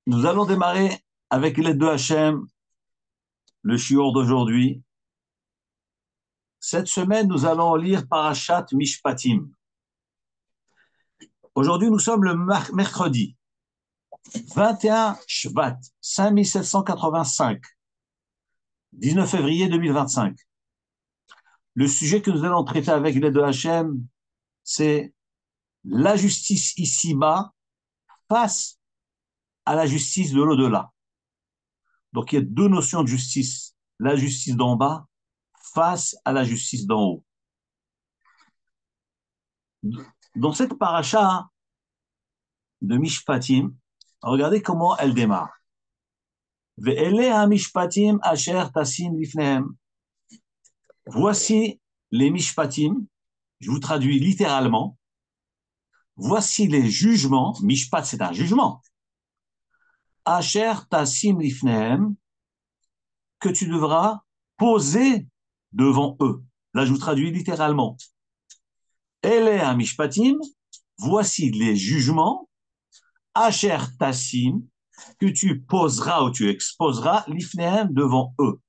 Nous allons démarrer avec l'aide de Hachem, le shiur d'aujourd'hui. Cette semaine, nous allons lire Parashat Mishpatim. Aujourd'hui, nous sommes le mercredi 21 Shvat 5785, 19 février 2025. Le sujet que nous allons traiter avec l'aide de Hachem, c'est la justice ici-bas face à la justice de l'au-delà. Donc, il y a deux notions de justice. La justice d'en bas face à la justice d'en haut. Dans cette paracha de Mishpatim, regardez comment elle démarre. Ve'ele ha-mishpatim asher tasim lifnehem. Voici les mishpatim, je vous traduis littéralement. Voici les jugements, mishpat c'est un jugement. Asher tasim lifnehem, que tu devras poser devant eux. Là, je vous traduis littéralement. Ele ha-mishpatim, voici les jugements. Asher tassim, que tu poseras ou tu exposeras l'ifnehem devant eux.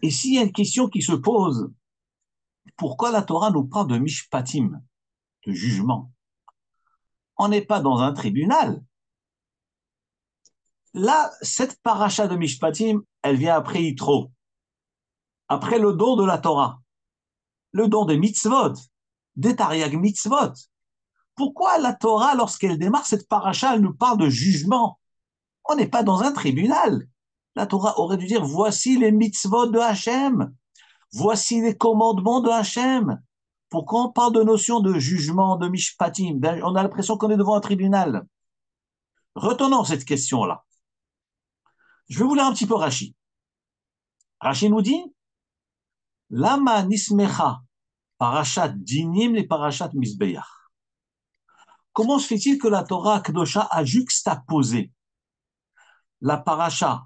Et s'il y a une question qui se pose, pourquoi la Torah nous parle de mishpatim, de jugement? On n'est pas dans un tribunal. Là, cette paracha de mishpatim, elle vient après Yitro, après le don de la Torah, le don des mitzvot, des tariag mitzvot. Pourquoi la Torah, lorsqu'elle démarre cette paracha, elle nous parle de jugement? On n'est pas dans un tribunal. La Torah aurait dû dire, voici les mitzvot de Hachem, voici les commandements de Hachem. Pourquoi on parle de notion de jugement, de mishpatim? On a l'impression qu'on est devant un tribunal. Retenons cette question-là. Je vais vous lire un petit peu Rashi. Rashi nous dit, Lama nismecha parashat dinim les parashat misbeyach. Comment se fait-il que la Torah Kedosha a juxtaposé la paracha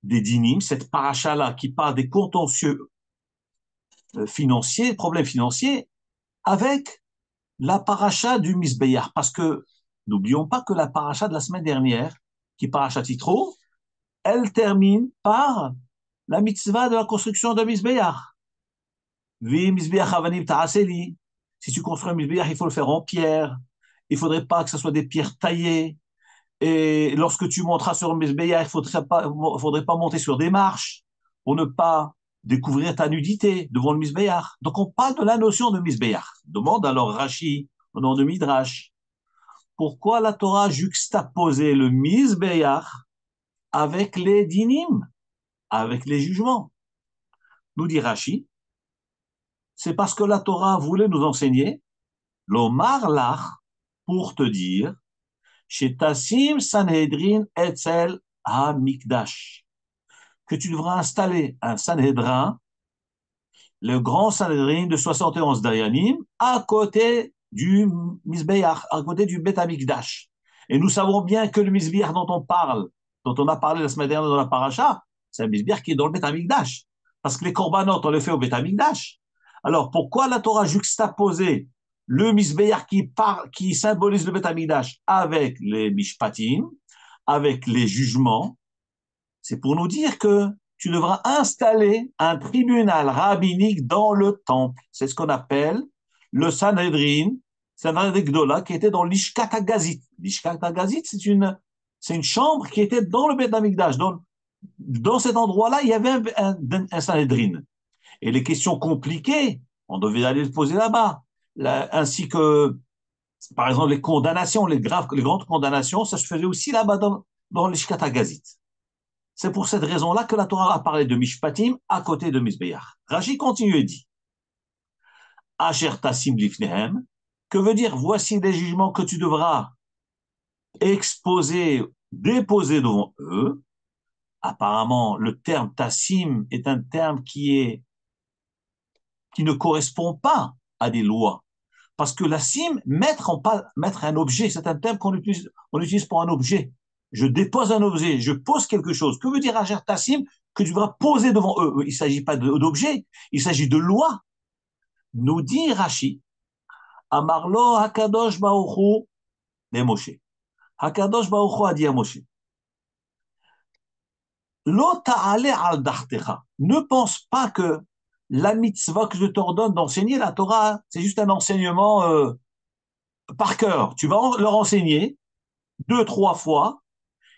des dinim, cette paracha-là qui parle des contentieux financiers, problèmes financiers, avec la paracha du misbeyach? Parce que n'oublions pas que la paracha de la semaine dernière, qui est paracha Yitro, elle termine par la mitzvah de la construction de misbeyach. Vi misbeyach avanim ta'aseli. Si tu construis un misbeyach, il faut le faire en pierre. Il ne faudrait pas que ce soit des pierres taillées. Et lorsque tu monteras sur un misbeyach, il ne faudrait pas monter sur des marches pour ne pas découvrir ta nudité devant le misbeyach. Donc on parle de la notion de misbeyach. Demande alors Rashi, au nom de Midrash, pourquoi la Torah juxtaposait le misbeyach avec les dinim, avec les jugements? Nous dit Rashi, c'est parce que la Torah voulait nous enseigner l'omar lach, pour te dire, chez Tassim Sanhedrin Etzel HaMikdash, que tu devras installer un Sanhedrin, le grand Sanhedrin de 71 Dayanim, à côté du Mizbeach, à côté du Bet HaMikdash. Et nous savons bien que le Mizbeach dont on parle, dont on a parlé la semaine dernière dans la paracha, c'est un Mizbeach qui est dans le Bet HaMikdash. Parce que les korbanot, on les fait au Bet HaMikdash. Alors, pourquoi la Torah juxtaposait le Mizbeach qui symbolise le Bet HaMikdash avec les Mishpatim, avec les jugements? C'est pour nous dire que tu devras installer un tribunal rabbinique dans le temple. C'est ce qu'on appelle le Sanhedrin, Sanhedrin Gdola, qui était dans l'Ishkat HaGazit. L'Ishkat HaGazit, c'est une chambre qui était dans le Bet HaMikdash. Dans cet endroit-là, il y avait un Sanhedrin. Et les questions compliquées, on devait aller les poser là-bas. Ainsi que, par exemple, les condamnations, les grandes condamnations, ça se faisait aussi là-bas dans l'Ishkat HaGazit. C'est pour cette raison-là que la Torah a parlé de Mishpatim à côté de Mizbeach. Rashi continue et dit, Asher Tassim Lifnehem, que veut dire, voici les jugements que tu devras exposer, déposer devant eux. Apparemment, le terme Tassim est un terme qui ne correspond pas à des lois. Parce que la sim, mettre un objet, c'est un terme on utilise pour un objet. Je dépose un objet, je pose quelque chose. Que veut dire Asher Tassim? Que tu devras poser devant eux. Il ne s'agit pas d'objet, il s'agit de loi. Nous dit Rashi, Amarlo Hakadosh Baruchu les Moshe. Hakadosh Baruch Hu a dit à Moshe, Lo ta'ale al dachtecha. Ne pense pas que la mitzvah que je t'ordonne d'enseigner la Torah, c'est juste un enseignement par cœur. Tu vas leur enseigner deux, trois fois.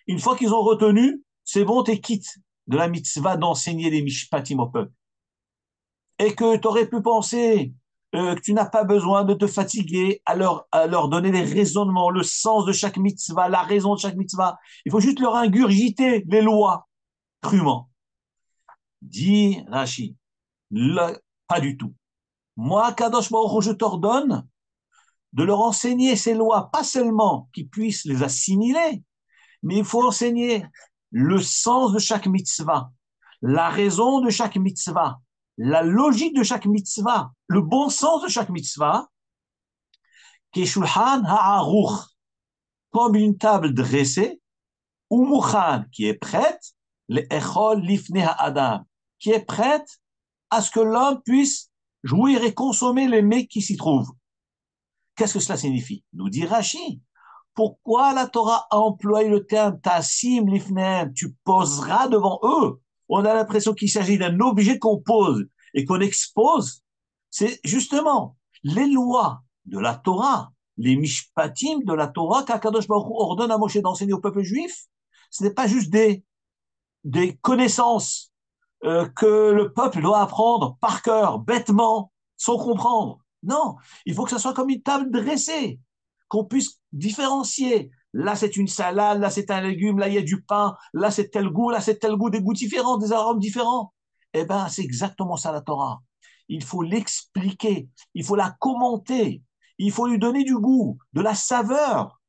Une fois qu'ils ont retenu, c'est bon, t'es quitte de la mitzvah d'enseigner les mishpatim au peuple. Et que tu aurais pu penser que tu n'as pas besoin de te fatiguer à leur donner les raisonnements, le sens de chaque mitzvah, la raison de chaque mitzvah. Il faut juste leur ingurgiter les lois crûment. Dit Rashi, pas du tout. Moi, Kadosh Baruch Hu, je t'ordonne de leur enseigner ces lois, pas seulement qu'ils puissent les assimiler, mais il faut enseigner le sens de chaque mitzvah, la raison de chaque mitzvah, la logique de chaque mitzvah, le bon sens de chaque mitzvah, qui est shulchan ha'aruch, comme une table dressée, ou mukhan, qui est prête, le echol lifne ha'adam, qui est prête à ce que l'homme puisse jouir et consommer les mets qui s'y trouvent. Qu'est-ce que cela signifie? Nous dit Rashi. Pourquoi la Torah a employé le terme tassim lifnehem? Tu poseras devant eux. On a l'impression qu'il s'agit d'un objet qu'on pose et qu'on expose. C'est justement les lois de la Torah, les mishpatim de la Torah qu'Akadosh Baruch Hu ordonne à Moshe d'enseigner au peuple juif. Ce n'est pas juste des connaissances que le peuple doit apprendre par cœur, bêtement, sans comprendre. Non, il faut que ça soit comme une table dressée, qu'on puisse différencier. Là, c'est une salade, là, c'est un légume, là, il y a du pain, là, c'est tel goût, là, c'est tel goût, des goûts différents, des arômes différents. Eh bien, c'est exactement ça la Torah. Il faut l'expliquer, il faut la commenter, il faut lui donner du goût, de la saveur.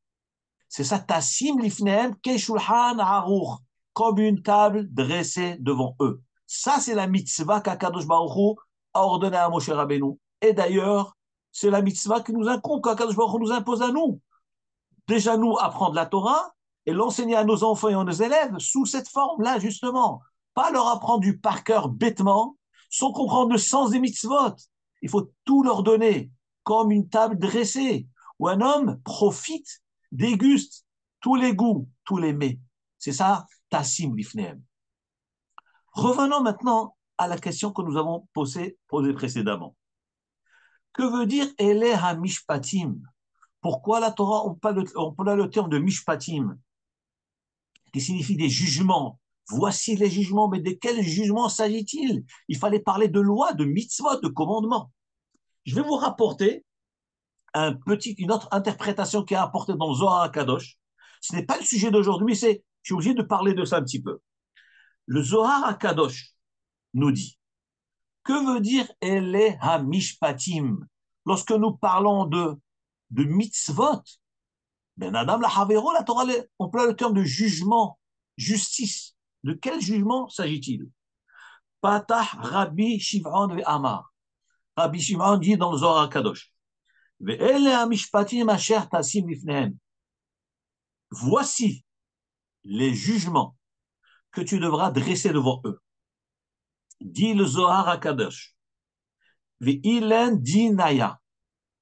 C'est ça, tassim lifnehem keshulhan aruch, comme une table dressée devant eux. Ça, c'est la mitzvah qu'Akadosh Baruch Hu a ordonné à Moshe Rabbeinu. Et d'ailleurs, c'est la mitzvah qui nous incombe, qu'Akadosh Baruch Hu nous impose à nous. Déjà, nous, apprendre la Torah et l'enseigner à nos enfants et à nos élèves sous cette forme-là, justement. Pas leur apprendre du par cœur bêtement, sans comprendre le sens des mitzvot. Il faut tout leur donner, comme une table dressée, où un homme profite, déguste tous les goûts, tous les mets. C'est ça, tassim lifnehem. Revenons maintenant à la question que nous avons posée précédemment. Que veut dire Ele HaMishpatim? Pourquoi la Torah emploie le terme de Mishpatim, qui signifie des jugements? Voici les jugements, mais de quels jugements s'agit-il? Il fallait parler de loi, de mitzvot, de commandements. Je vais vous rapporter une autre interprétation qui est apportée dans le Zohar HaKadosh. Ce n'est pas le sujet d'aujourd'hui, mais je suis obligé de parler de ça un petit peu. Le Zohar HaKadosh nous dit, que veut dire Ele HaMishpatim? Lorsque nous parlons de mitzvot, ben Adam la Havero, la Torah emploie le terme de jugement, justice. De quel jugement s'agit-il? Patah Rabbi Shimon Amar. Rabbi Shimon dit dans le Zohar HaKadosh, Ve'ele HaMishpatim asher tasim lifnehem. Voici les jugements que tu devras dresser devant eux. Dit le Zohar HaKadosh. Ve'ilen dinaya.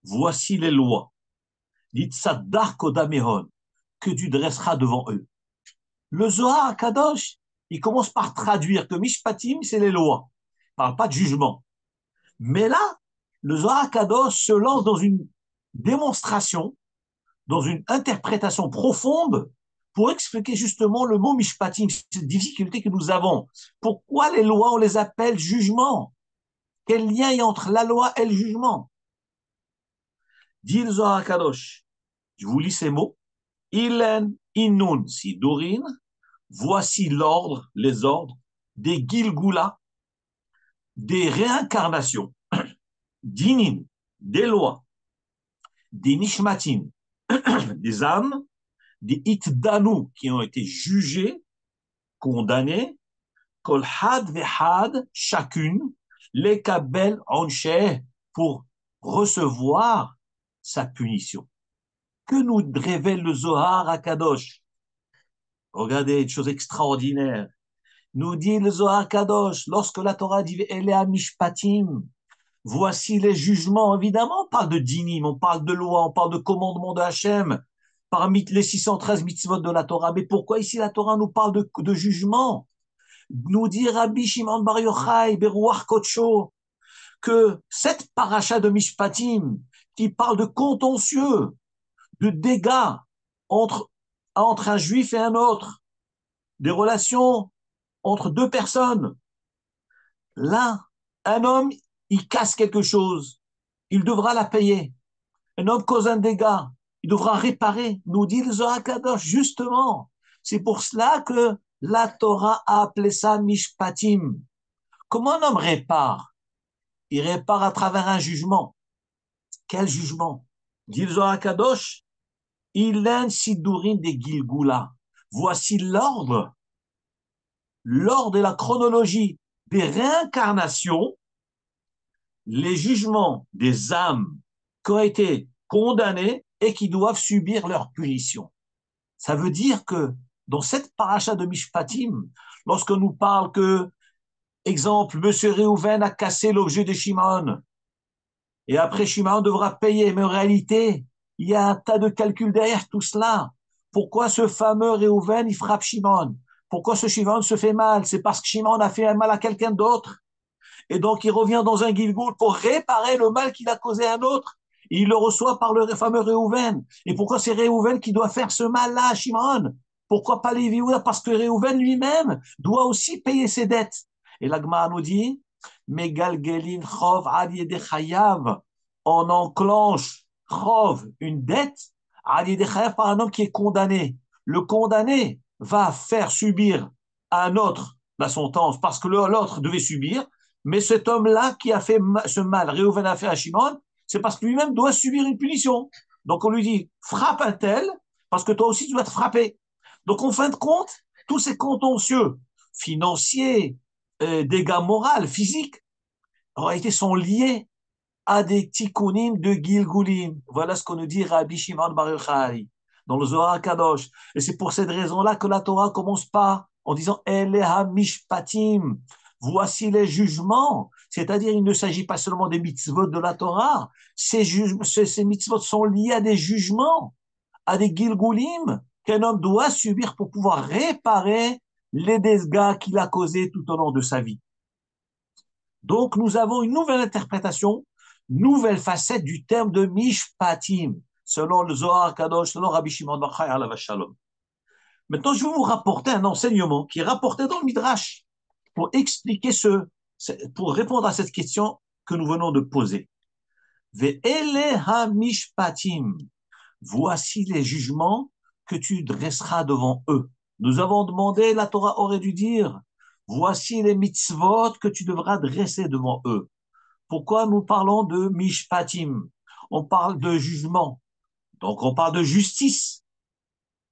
Voici les lois. Dit Tzadar Kodamehon, que tu dresseras devant eux. Le Zohar HaKadosh, il commence par traduire que Mishpatim, c'est les lois. Il ne parle pas de jugement. Mais là, le Zohar HaKadosh se lance dans une démonstration, dans une interprétation profonde pour expliquer justement le mot Mishpatim, cette difficulté que nous avons. Pourquoi les lois, on les appelle jugement? Quel lien y a entre la loi et le jugement? Dit le Zohar HaKadosh, je vous lis ces mots. Ilen inun sidurin, voici l'ordre, les ordres des Gilgula, des réincarnations, d'inin, des lois, des nishmatim, des âmes, des itdanu qui ont été jugés, condamnés, kol had vehad, chacune, les kabel onsheh, pour recevoir sa punition. Que nous révèle le Zohar HaKadosh? Regardez, une chose extraordinaire. Nous dit le Zohar Kadosh, lorsque la Torah dit Elea Mishpatim, voici les jugements. Évidemment, on parle de dinim, on parle de loi, on parle de commandement de Hachem. parmi les 613 mitzvot de la Torah. Mais pourquoi ici la Torah nous parle de jugement? Nous dit Rabbi Shimon Bar Yochai, Beruach Kodsho, que cette paracha de Mishpatim, qui parle de contentieux, de dégâts entre un juif et un autre, des relations entre deux personnes, là, un homme, il casse quelque chose, il devra la payer. Un homme cause un dégât, il devra réparer, nous dit le Zohar Kadosh, justement. C'est pour cela que la Torah a appelé ça Mishpatim. Comment un homme répare? Il répare à travers un jugement. Quel jugement? Dit le Zohar Kadosh, Ilen Sidurim de Gilgula. Voici l'ordre et la chronologie des réincarnations, les jugements des âmes qui ont été condamnées et qui doivent subir leur punition. Ça veut dire que dans cette paracha de Mishpatim, lorsqu'on nous parle que, exemple, M. Réhouven a cassé l'objet de Shimon, et après Shimon devra payer, mais en réalité, il y a un tas de calculs derrière tout cela. Pourquoi ce fameux Réhouven, il frappe Shimon? Pourquoi ce Shimon se fait mal? C'est parce que Shimon a fait un mal à quelqu'un d'autre. Et donc, il revient dans un Gilgoul pour réparer le mal qu'il a causé à un autre. Et il le reçoit par le fameux Réhouven. Et pourquoi c'est Réhouven qui doit faire ce mal-là à Shimon? Pourquoi pas Lévi Yehuda? Parce que Réhouven lui-même doit aussi payer ses dettes. Et l'Agma nous dit, Megalgelin chov ad yedei chayav. On enclenche chov, une dette, ad yedei chayav, par un homme qui est condamné. Le condamné va faire subir à un autre la sentence parce que l'autre devait subir. Mais cet homme-là qui a fait ce mal, Réhouven a fait à Shimon, c'est parce que lui-même doit subir une punition. Donc on lui dit, frappe un tel, parce que toi aussi tu dois te frapper. Donc en fin de compte, tous ces contentieux financiers, dégâts moraux, physiques, en réalité sont liés à des tikkunim de Gilgulim. Voilà ce qu'on nous dit Rabbi Shimon Bar Yochai dans le Zohar Kadosh. Et c'est pour cette raison-là que la Torah commence par en disant Eleha Mishpatim. Voici les jugements. C'est-à-dire, il ne s'agit pas seulement des mitzvot de la Torah. Ces mitzvot sont liés à des jugements, à des Gilgulim qu'un homme doit subir pour pouvoir réparer les dégâts qu'il a causés tout au long de sa vie. Donc, nous avons une nouvelle interprétation, nouvelle facette du terme de Mishpatim, selon le Zohar Kadosh, selon Rabbi Shimon Bar Yochai alav shalom. Maintenant, je vais vous rapporter un enseignement qui est rapporté dans le Midrash pour expliquer pour répondre à cette question que nous venons de poser. Ve'ele ha-mishpatim. Voici les jugements que tu dresseras devant eux. Nous avons demandé, la Torah aurait dû dire, voici les mitzvot que tu devras dresser devant eux. Pourquoi nous parlons de mishpatim? On parle de jugement. Donc on parle de justice.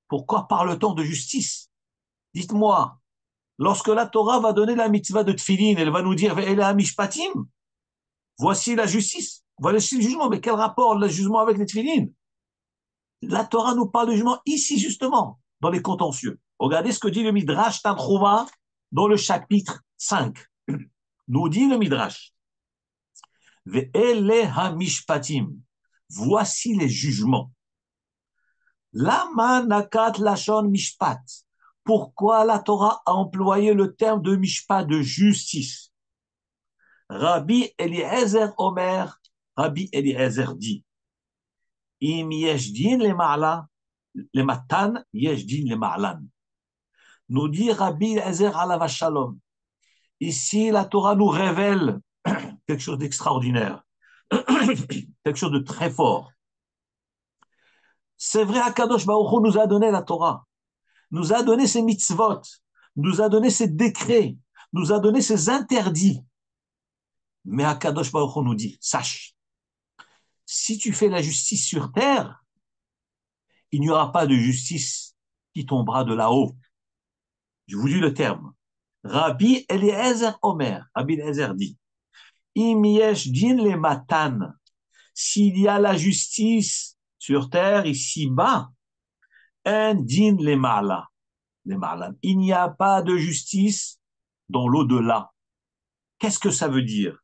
Pourquoi parle-t-on de justice? Dites-moi, lorsque la Torah va donner la mitzvah de Tfilin, elle va nous dire Ve'ela mishpatim, voici la justice, voici le jugement. Mais quel rapport le jugement avec les Tfilin? La Torah nous parle de jugement ici justement, dans les contentieux. Regardez ce que dit le Midrash Tanchuma dans le chapitre 5. Nous dit le Midrash Ve'ele mishpatim, voici les jugements. Lama nakat lashon mishpat. Pourquoi la Torah a employé le terme de mishpat, de justice? Rabbi Eliezer Omer, Rabbi Eliezer dit, Im yeshdin le ma'ala, le matan yeshdin le ma'alan. Nous dit Rabbi Eliezer alav shalom. Ici, la Torah nous révèle quelque chose d'extraordinaire, quelque chose de très fort. C'est vrai, Akadosh Baruch Hu nous a donné la Torah, nous a donné ses mitzvot, nous a donné ses décrets, nous a donné ses interdits. Mais Akadosh Baruch Hu nous dit, sache, si tu fais la justice sur terre, il n'y aura pas de justice qui tombera de là-haut. Je vous dis le terme. Rabbi Eliezer Omer, Rabbi Eliezer dit, Im yesh din le matan, s'il y a la justice sur terre, ici-bas, un din le ma'ala, il n'y a pas de justice dans l'au-delà. Qu'est-ce que ça veut dire?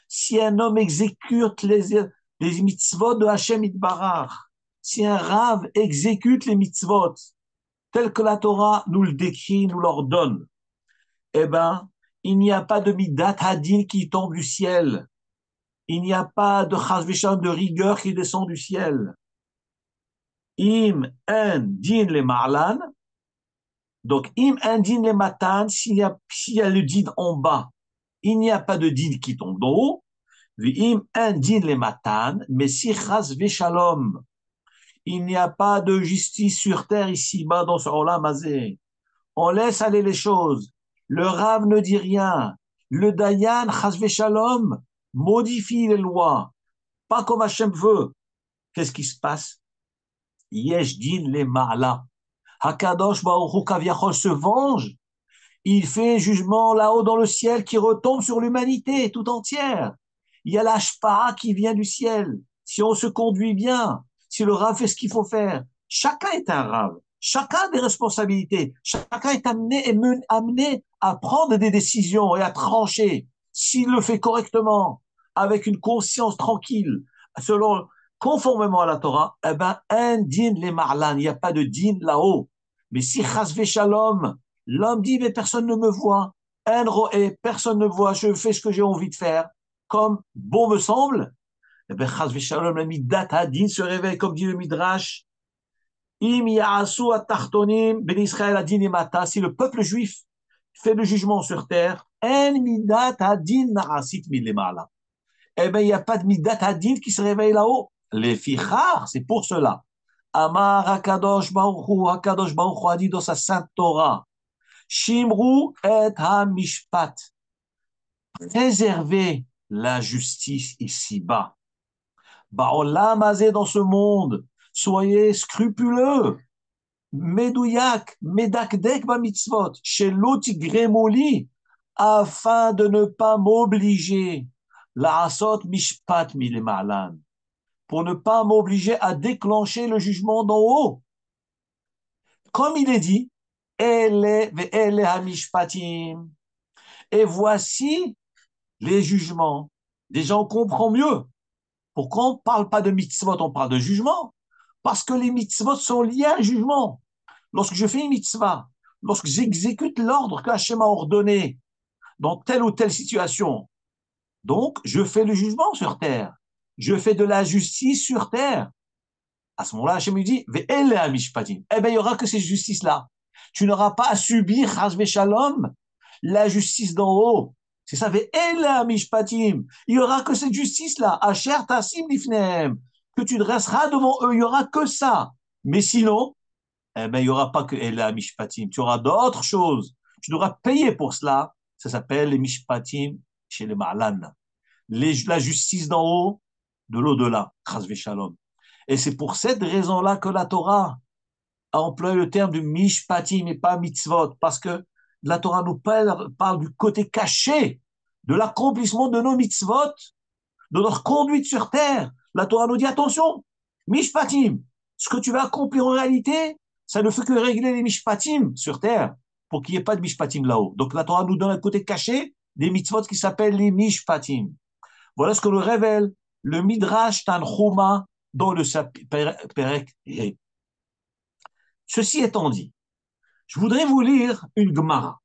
Si un homme exécute les mitzvot de Hashem Itbarach, si un Rav exécute les mitzvot, tel que la Torah nous le décrit, nous l'ordonne, eh ben, il n'y a pas de midat hadin qui tombe du ciel. Il n'y a pas de chas v'shalom, de rigueur qui descend du ciel. Im en din le ma'lan. Donc, im en din le matan, s'il y a le din en bas, il n'y a pas de din qui tombe d'en haut. Im en din le matan, mais si chas v'shalom, il n'y a pas de justice sur terre ici-bas dans ce olam hazé. On laisse aller les choses. Le Rav ne dit rien. Le Dayan, chas v'shalom, modifie les lois. Pas comme Hachem veut. Qu'est-ce qui se passe? Yesh din le ma'ala. Hakadosh Baruch Hu Kaviachol se venge. Il fait un jugement là-haut dans le ciel qui retombe sur l'humanité tout entière. Il y a l'ashpa'a qui vient du ciel. Si on se conduit bien, si le Rav fait ce qu'il faut faire, chacun est un Rav. Chacun a des responsabilités. Chacun est amené à prendre des décisions et à trancher. S'il le fait correctement, avec une conscience tranquille, selon, conformément à la Torah, eh ben, un din les marlan, il n'y a pas de din là-haut. Mais si chas shalom, l'homme dit, mais personne ne me voit, un roé, personne ne me voit, je fais ce que j'ai envie de faire, comme bon me semble, eh ben, chas shalom, la midat hadin se réveille, comme dit le Midrash, im ya'asu atachtonim ben Israël adin imata, si le peuple juif fait le jugement sur terre, en midat hadin na'asit milemala. Eh bien, il n'y a pas de midat hadin qui se réveille là-haut. Les fichar, c'est pour cela. Amar Hakadosh Baruch Hu a dit dans sa sainte Torah, Shimru et ha-mishpat, préservez la justice ici-bas. Ba'olam hazé, dans ce monde, soyez scrupuleux. Medouyak, medakdek ba mitzvot, shelo tigremoli, afin de ne pas m'obliger, la asot mishpat milemalan, pour ne pas m'obliger à déclencher le jugement d'en haut. Comme il est dit, Ele ve'ele hamishpatim, et voici les jugements. Déjà, on comprend mieux. Pourquoi on ne parle pas de mitzvot, on parle de jugement? Parce que les mitzvot sont liés à un jugement. Lorsque je fais une mitzvah, lorsque j'exécute l'ordre que Hachem a ordonné dans telle ou telle situation, donc je fais le jugement sur terre. Je fais de la justice sur terre. À ce moment-là, Hachem lui dit, ve'ele hamishpatim. Eh bien, il n'y aura que ces justices-là. Tu n'auras pas à subir, chas v'shalom, la justice d'en haut. C'est ça, ve'ele hamishpatim. Il n'y aura que cette justice-là. Asher tasim lifnehem. Que tu dresseras devant eux. Il n'y aura que ça. Mais sinon, eh ben, il n'y aura pas que Ela Mishpatim. Tu auras d'autres choses. Tu devras payer pour cela. Ça s'appelle les Mishpatim chez les Ma'lan. La justice d'en haut, de l'au-delà. Chas v'shalom. Et c'est pour cette raison-là que la Torah a employé le terme de Mishpatim et pas Mitzvot. Parce que la Torah nous parle du côté caché de l'accomplissement de nos mitzvot, de notre conduite sur terre. La Torah nous dit attention, Mishpatim, ce que tu vas accomplir en réalité, ça ne fait que régler les mishpatim sur terre, pour qu'il n'y ait pas de mishpatim là-haut. Donc la Torah nous donne un côté caché des mitzvot qui s'appellent les mishpatim. Voilà ce que nous révèle le Midrash Tanchuma dans le Perek. Ceci étant dit, je voudrais vous lire une Gemara.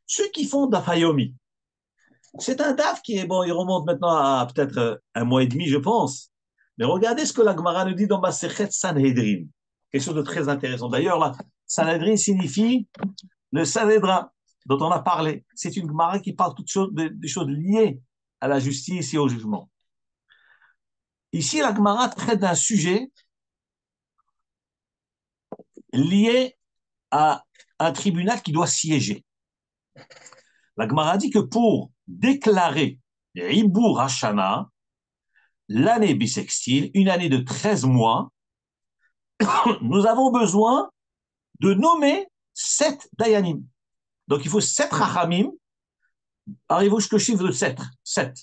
Ceux qui font Dafayomi, c'est un daf qui est, bon, il remonte maintenant à peut-être un mois et demi, je pense. Mais regardez ce que la Gemara nous dit dans Masechet Sanhedrin. Quelque chose de très intéressant. D'ailleurs, là, Sanhedrin signifie le Sanhédrin dont on a parlé. C'est une Gemara qui parle des choses liées à la justice et au jugement. Ici, la Gemara traite d'un sujet lié à un tribunal qui doit siéger. La Gemara dit que pour déclarer Ribour Hashana, l'année bissextile, une année de 13 mois, nous avons besoin de nommer 7 Dayanim. Donc il faut 7 Rachamim, arrivons jusqu'au chiffre de 7. 7.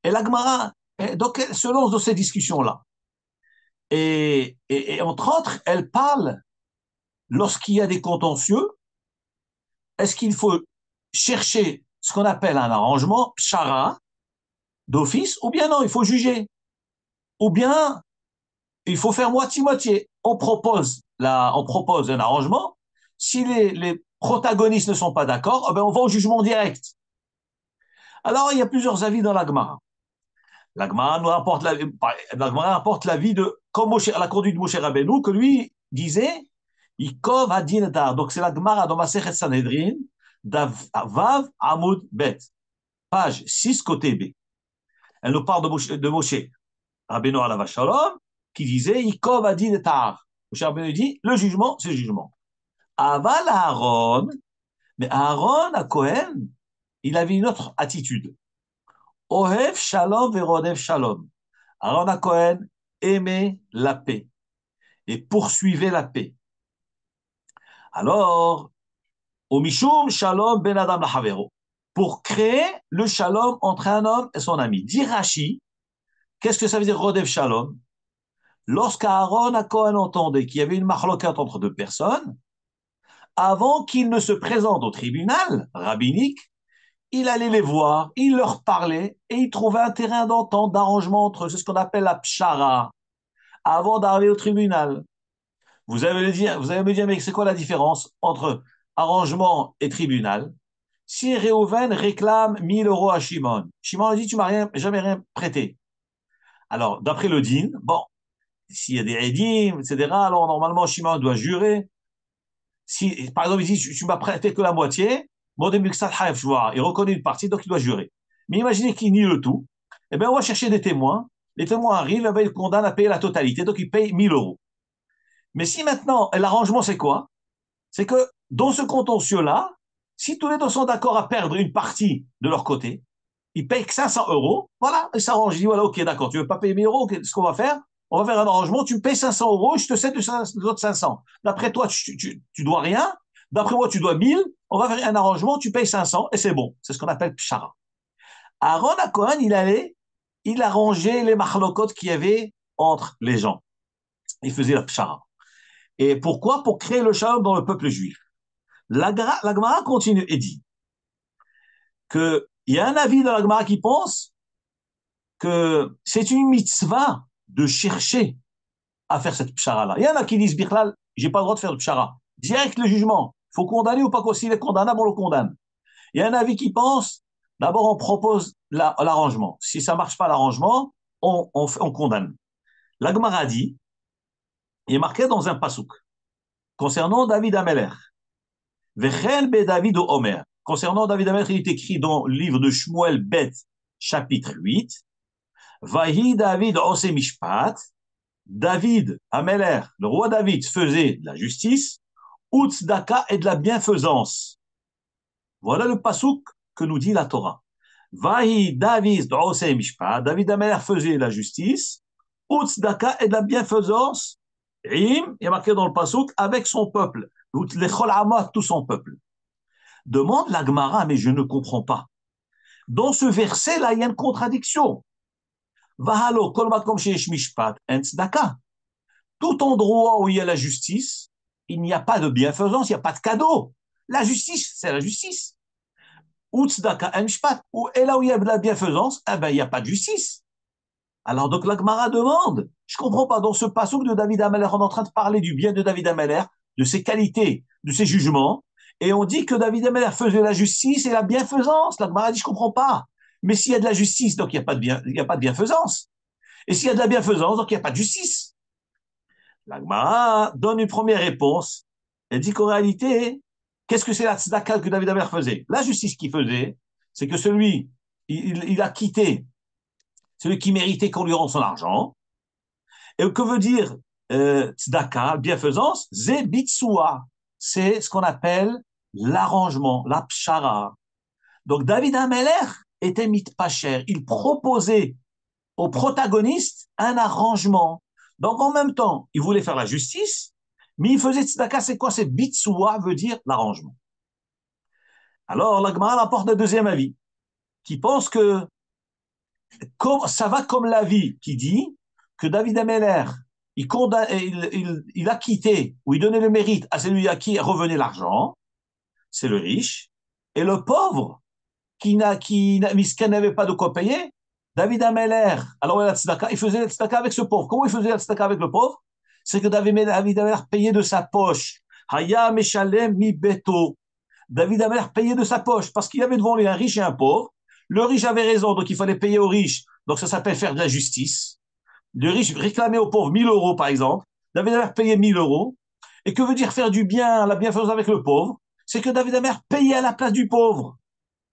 Et la Gemara, donc, elle se lance dans ces discussions-là. Et entre autres, elle parle, lorsqu'il y a des contentieux, est-ce qu'il faut chercher ce qu'on appelle un arrangement, pshara, d'office, ou bien non, il faut juger. Ou bien, il faut faire moitié-moitié. On propose un arrangement. Si les protagonistes ne sont pas d'accord, eh ben on va au jugement direct. Alors, il y a plusieurs avis dans la Gemara. La Gemara nous rapporte l'avis de, comme la conduite de Moshe Rabbeinu, que lui disait, Ikov Hadin Dar. Donc, c'est la Gemara dans Masechet Sanhedrin, Vav Amud Bet, page 6, côté B. Elle nous parle de Moshe Rabbeinu Alav Shalom, qui disait, Ikov Hadin Dar. Moshe Rabbeinu dit, le jugement, c'est le jugement. Aval Aaron, mais Aaron, à Cohen, il avait une autre attitude. Ohev Shalom verodev Shalom. Aaron à Cohen aimait la paix et poursuivait la paix. Alors, au Mishum Shalom ben Adam lahavero, pour créer le Shalom entre un homme et son ami. Dit Rashi, qu'est-ce que ça veut dire Rodev Shalom? Lorsqu'Aaron à Cohen entendait qu'il y avait une marloquette entre deux personnes, avant qu'il ne se présente au tribunal rabbinique, il allait les voir, il leur parlait et il trouvait un terrain d'entente, d'arrangement entre eux. C'est ce qu'on appelle la pshara, avant d'arriver au tribunal. Vous allez me dire, mais c'est quoi la différence entre arrangement et tribunal? Si Réhouven réclame 1 000 € à Shimon, Shimon lui dit, tu m'as jamais rien prêté. Alors, d'après le din, bon, s'il y a des édim, etc., alors normalement, Shimon doit jurer. Si, par exemple, il dit, tu m'as prêté que la moitié, il reconnaît une partie, donc il doit jurer. Mais imaginez qu'il nie le tout. Eh bien, on va chercher des témoins. Les témoins arrivent, ils condamnent à payer la totalité, donc ils payent 1 000 €. Mais si maintenant, l'arrangement, c'est quoi? C'est que dans ce contentieux-là, si tous les deux sont d'accord à perdre une partie de leur côté, ils payent que 500 €, voilà, ils s'arrangent, ils disent, voilà, ok, d'accord, tu veux pas payer 1 000 €, okay, ce qu'on va faire, on va faire un arrangement, tu me payes 500 € et je te cède les autres 500. D'après toi, tu dois rien, d'après moi, tu dois 1000, on va faire un arrangement, tu payes 500 et c'est bon. C'est ce qu'on appelle pshara. Aaron à Cohen, il arrangeait les machlokot qu'il y avait entre les gens. Il faisait la pshara. Et pourquoi? Pour créer le shalom dans le peuple juif. La Gemara continue et dit qu'il y a un avis de la Gemara qui pense que c'est une mitzvah de chercher à faire cette pshara-là. Il y en a qui disent, Bichlal, j'ai pas le droit de faire de pshara. Direct le jugement. Il faut condamner ou pas, s'il est condamnable, on le condamne. Il y a un avis qui pense, d'abord on propose l'arrangement. Si ça marche pas l'arrangement, on condamne. La Gemara dit, il est marqué dans un pasouk, concernant David Ameler. Vechel be David o Omer. Concernant David Ameler, il est écrit dans le livre de Shmuel Bet, chapitre 8. Vahi David ose mishpat. David Ameler, le roi David, faisait de la justice, utzdaka et de la bienfaisance. Voilà le pasouk que nous dit la Torah. Vahi David ose mishpat. David Ameler faisait de la justice, utzdaka et de la bienfaisance. Il est marqué dans le pasouk avec son peuple. Tout son peuple. Demande la Gemara, mais je ne comprends pas. Dans ce verset-là, il y a une contradiction. Vahalo, kol makom sheyesh mishpat, en tzedaka. Tout endroit où il y a la justice, il n'y a pas de bienfaisance, il n'y a pas de cadeau. La justice, c'est la justice. Ou tzedaka, en mishpat. Et là où il y a de la bienfaisance, eh ben, il n'y a pas de justice. Alors, donc, la Gemara demande, je ne comprends pas, dans ce passage de David Ameler, on est en train de parler du bien de David Ameler, de ses qualités, de ses jugements, et on dit que David Ameler faisait la justice et la bienfaisance. La Gemara dit, je ne comprends pas. Mais s'il y a de la justice, donc il n'y a pas de bienfaisance. Et s'il y a de la bienfaisance, donc il n'y a pas de justice. La Gemara donne une première réponse. Elle dit qu'en réalité, qu'est-ce que c'est la tzedaka que David Ameler faisait? La justice qu'il faisait, c'est que il a quitté celui qui méritait qu'on lui rende son argent. Et que veut dire tzedaka, bienfaisance? Zebitsua. C'est ce qu'on appelle l'arrangement, la pshara. Donc David Ameler était mitpacher. Il proposait aux protagonistes un arrangement. Donc en même temps, il voulait faire la justice, mais il faisait tzedaka. C'est quoi? C'est bitsua, veut dire l'arrangement. Alors la Gemara apporte un deuxième avis, qui pense que ça va comme l'avis qui dit que David Ameler, il a quitté, ou il donnait le mérite à celui à qui revenait l'argent, c'est le riche, et le pauvre, qui n'avait pas de quoi payer, David Ameller, alors il faisait la tzedaka avec ce pauvre. Comment il faisait la tzedaka avec le pauvre? C'est que David Ameller payait de sa poche. Haya Meshalem mi beto. David Ameller payait de sa poche parce qu'il avait devant lui un riche et un pauvre. Le riche avait raison, donc il fallait payer au riche. Donc ça s'appelle faire de la justice. Le riche réclamait au pauvre 1000 euros, par exemple. David Ameller payait 1000 euros. Et que veut dire faire du bien, la bienfaisance avec le pauvre? C'est que David Ameller payait à la place du pauvre.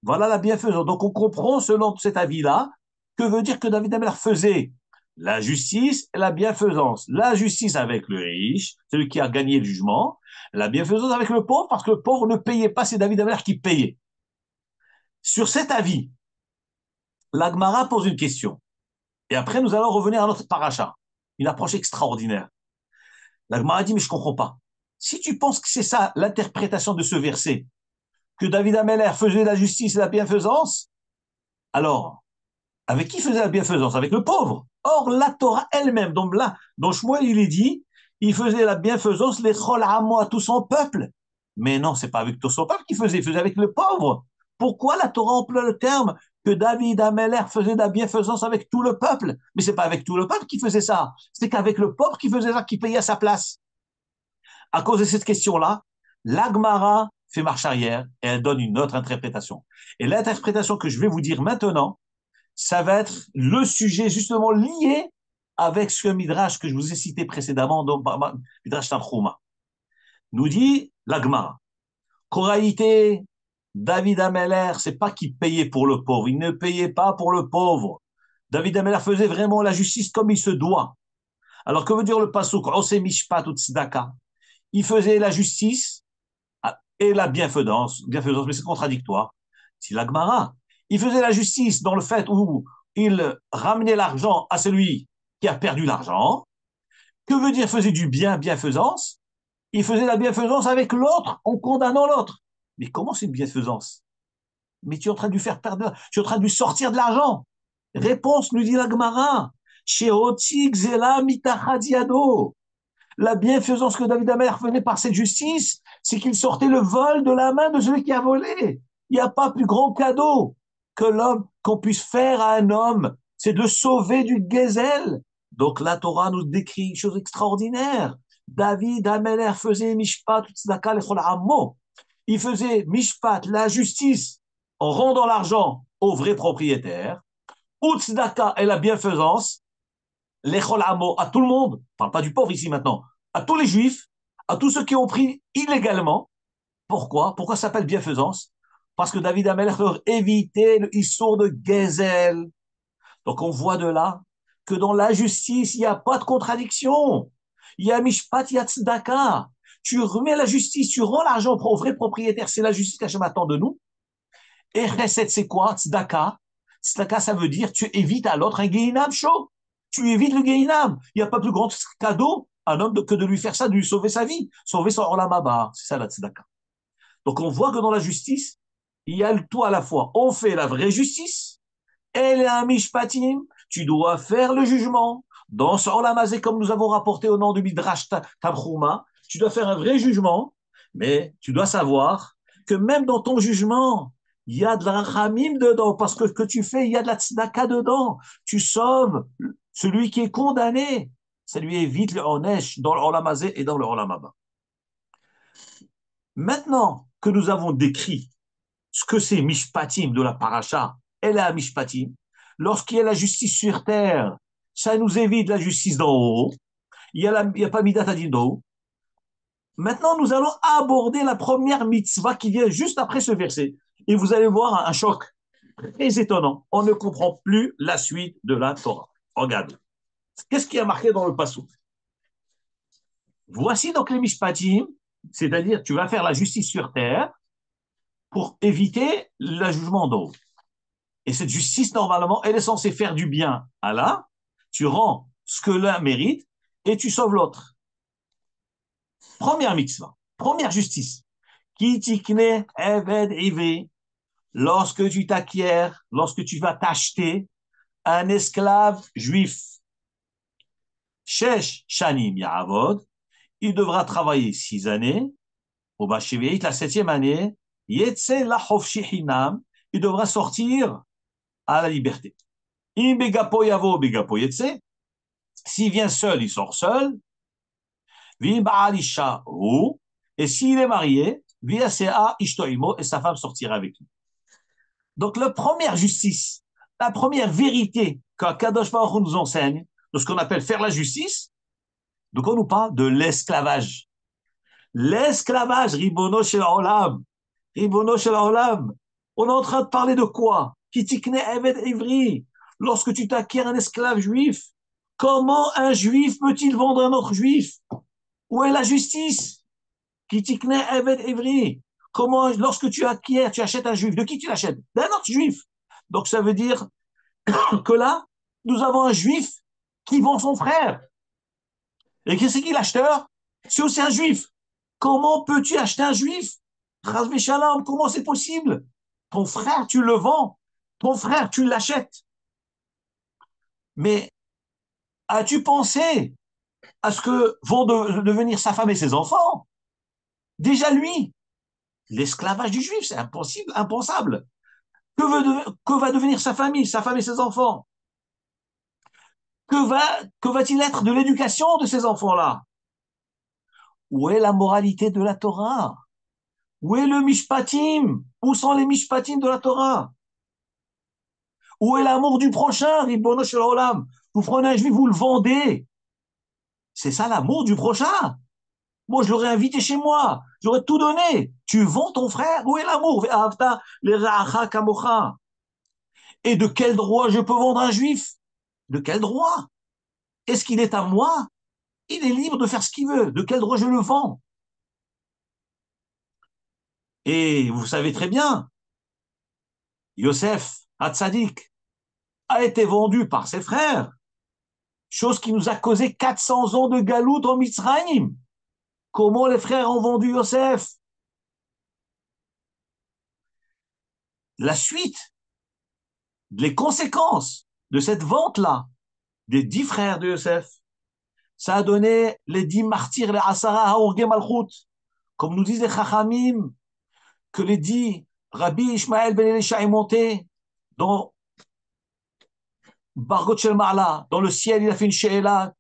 Voilà la bienfaisance. Donc on comprend, selon cet avis-là, que veut dire que David Ameller faisait la justice et la bienfaisance. La justice avec le riche, celui qui a gagné le jugement. La bienfaisance avec le pauvre, parce que le pauvre ne payait pas, c'est David Ameller qui payait. Sur cet avis, l'Agmara pose une question. Et après, nous allons revenir à notre paracha. Une approche extraordinaire. L'Agmara dit, mais je ne comprends pas. Si tu penses que c'est ça l'interprétation de ce verset, que David Ameller faisait la justice et la bienfaisance, alors, avec qui faisait la bienfaisance? Avec le pauvre. Or, la Torah elle-même, donc là, dans Shmuel, il est dit, il faisait la bienfaisance, les chol amo à tout son peuple. Mais non, c'est pas avec tout son peuple qu'il faisait, il faisait avec le pauvre. Pourquoi la Torah emploie le terme que David Ameller faisait de la bienfaisance avec tout le peuple? Mais c'est pas avec tout le peuple qui faisait ça. C'est qu'avec le pauvre qui faisait ça, qui payait à sa place. À cause de cette question-là, l'Agmara fait marche arrière et elle donne une autre interprétation. Et l'interprétation que je vais vous dire maintenant, ça va être le sujet justement lié avec ce Midrash que je vous ai cité précédemment, donc Midrash Tanchuma. Nous dit l'Agmara qu'en réalité, David Ameller, c'est pas qu'il payait pour le pauvre, il ne payait pas pour le pauvre. David Ameller faisait vraiment la justice comme il se doit. Alors que veut dire le pasuk Ose mishpat ou tzedaka? Il faisait la justice et la bienfaisance, mais c'est contradictoire. C'est l'Agmara. Il faisait la justice dans le fait où il ramenait l'argent à celui qui a perdu l'argent. Que veut dire faisait du bien, bienfaisance? Il faisait la bienfaisance avec l'autre en condamnant l'autre. Mais comment c'est une bienfaisance? Mais tu es en train de lui faire perdre, tu es en train de lui sortir de l'argent. Réponse, nous dit l'Agmara. La bienfaisance que David Amer faisait par cette justice, c'est qu'il sortait le vol de la main de celui qui a volé. Il n'y a pas plus grand cadeau que l'homme qu'on puisse faire à un homme, c'est de le sauver du gazelle. Donc la Torah nous décrit une chose extraordinaire. David Ameler faisait mishpat tzedaka lechol ammo. Il faisait mishpat, la justice, en rendant l'argent au vrai propriétaire. Ou tzedaka et la bienfaisance, l'echol amo, à tout le monde, je parle pas du pauvre ici maintenant, à tous les juifs, à tous ceux qui ont pris illégalement. Pourquoi? Pourquoi ça s'appelle bienfaisance? Parce que David Amelech leur évitait le histoire de Gezel. Donc on voit de là que dans la justice, il n'y a pas de contradiction. Il y a mishpat, il y a tzedaka. Tu remets la justice, tu rends l'argent au vrai propriétaire, c'est la justice qu'Hachem attend de nous. Et chesed, c'est quoi? Tzedaka. Tzedaka, ça veut dire tu évites à l'autre un guéinam chaud. Tu évites le guéinam. Il n'y a pas plus grand cadeau à un homme que de lui faire ça, de lui sauver sa vie, sauver son olamaba. C'est ça la tzedaka. Donc on voit que dans la justice, il y a le tout à la fois. On fait la vraie justice, et la mishpatim, tu dois faire le jugement. Dans ce olamazé, comme nous avons rapporté au nom du Midrash Tanchuma, tu dois faire un vrai jugement, mais tu dois savoir que même dans ton jugement, il y a de la rachamim dedans, parce que ce que tu fais, il y a de la tzedaka dedans. Tu sauves celui qui est condamné. Ça lui évite le onesh dans le olamazé et dans le olamaba. Maintenant que nous avons décrit ce que c'est Mishpatim de la paracha, elle est à Mishpatim, lorsqu'il y a la justice sur terre, ça nous évite la justice d'en haut, il y a pas Midat Hadin d'en haut. Maintenant, nous allons aborder la première mitzvah qui vient juste après ce verset. Et vous allez voir un choc très étonnant. On ne comprend plus la suite de la Torah. Regarde. Qu'est-ce qui a marqué dans le passage? Voici donc les Mishpatim, c'est-à-dire tu vas faire la justice sur terre pour éviter le jugement d'eau. Et cette justice, normalement, elle est censée faire du bien à l'un, tu rends ce que l'un mérite et tu sauves l'autre. Première mitzvah, première justice. Ki tikne eved ive, lorsque tu t'acquiers, lorsque tu vas t'acheter un esclave juif. Shesh shanim ya'avod, il devra travailler 6 années. Au Bashivit, la 7e année, Yetse la hinam, il devra sortir à la liberté. im begapo yavo begapo yetse. S'il vient seul, il sort seul. Vim ba'al isha hu. Et s'il est marié, via sea ishtoimo, et sa femme sortira avec lui. Donc la première justice, la première vérité qu'Akadosh Baruch Hu nous enseigne, de ce qu'on appelle faire la justice, de quoi on nous parle? De l'esclavage. L'esclavage, Ribono shel Olam. Ribono shel Olam. On est en train de parler de quoi? Kitikne Eved Ivri. Lorsque tu t'acquiers un esclave juif, comment un juif peut-il vendre un autre juif? Où est la justice? Kitikne Eved Ivri. Comment, lorsque tu acquiers, tu achètes un juif, de qui tu l'achètes? D'un autre juif. Donc ça veut dire que là, nous avons un juif qui vend son frère. Et qui c'est qui l'acheteur? C'est aussi un juif. Comment peux-tu acheter un juif? Razvé Shalom, comment c'est possible? Ton frère, tu le vends. Ton frère, tu l'achètes. Mais as-tu pensé à ce que vont devenir sa femme et ses enfants? Déjà lui, l'esclavage du juif, c'est impossible, impensable. Que va devenir sa femme et ses enfants? Que va-t-il être de l'éducation de ces enfants-là? Où est la moralité de la Torah? Où est le mishpatim? Où sont les mishpatim de la Torah? Où est l'amour du prochain? Ribono shel Olam. Vous prenez un juif, vous le vendez. C'est ça l'amour du prochain. Moi, je l'aurais invité chez moi. J'aurais tout donné. Tu vends ton frère. Où est l'amour? Et de quel droit je peux vendre un juif? De quel droit? Est-ce qu'il est à moi? Il est libre de faire ce qu'il veut. De quel droit je le vends? Et vous savez très bien, Yosef Hatzadik a été vendu par ses frères, chose qui nous a causé 400 ans de galoute en Mitzrayim. Comment les frères ont vendu Yosef? La suite, les conséquences de cette vente-là, des 10 frères de Yosef, ça a donné les 10 martyrs, les Asara Haorge Malchut, comme nous disent les Chachamim, que les 10 Rabbi Ishmael ben Elisha est monté dans Bargot Shel Ma'ala, dans le ciel, il a fait une she'ela,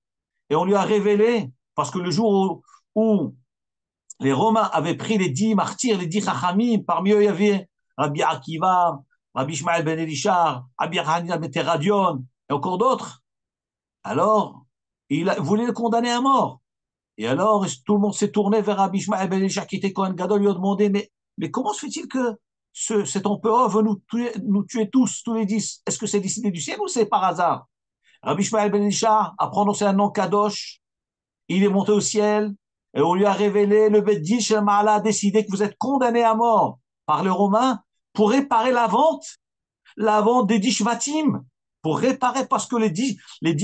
et on lui a révélé, parce que le jour où les Romains avaient pris les 10 martyrs, les 10 Chachamim, parmi eux il y avait Rabbi Akiva, Rabbi Ishmael ben Elisha, Rabbi Hanina ben Teradion, et encore d'autres. Alors, voulait le condamner à mort. Et alors, tout le monde s'est tourné vers Rabbi Ishmael ben Elisha, qui était Kohen Gadol, lui a demandé, mais comment se fait-il que cet empereur veut nous tuer tous les 10? Est-ce que c'est décidé du ciel ou c'est par hasard? Rabbi Ishmael ben Elisha a prononcé un nom Kadosh, il est monté au ciel, et on lui a révélé, le Bet Din Shel Ma'ala a décidé que vous êtes condamné à mort par les Romains pour réparer la vente des 10 Shvatim, pour réparer, parce que les 10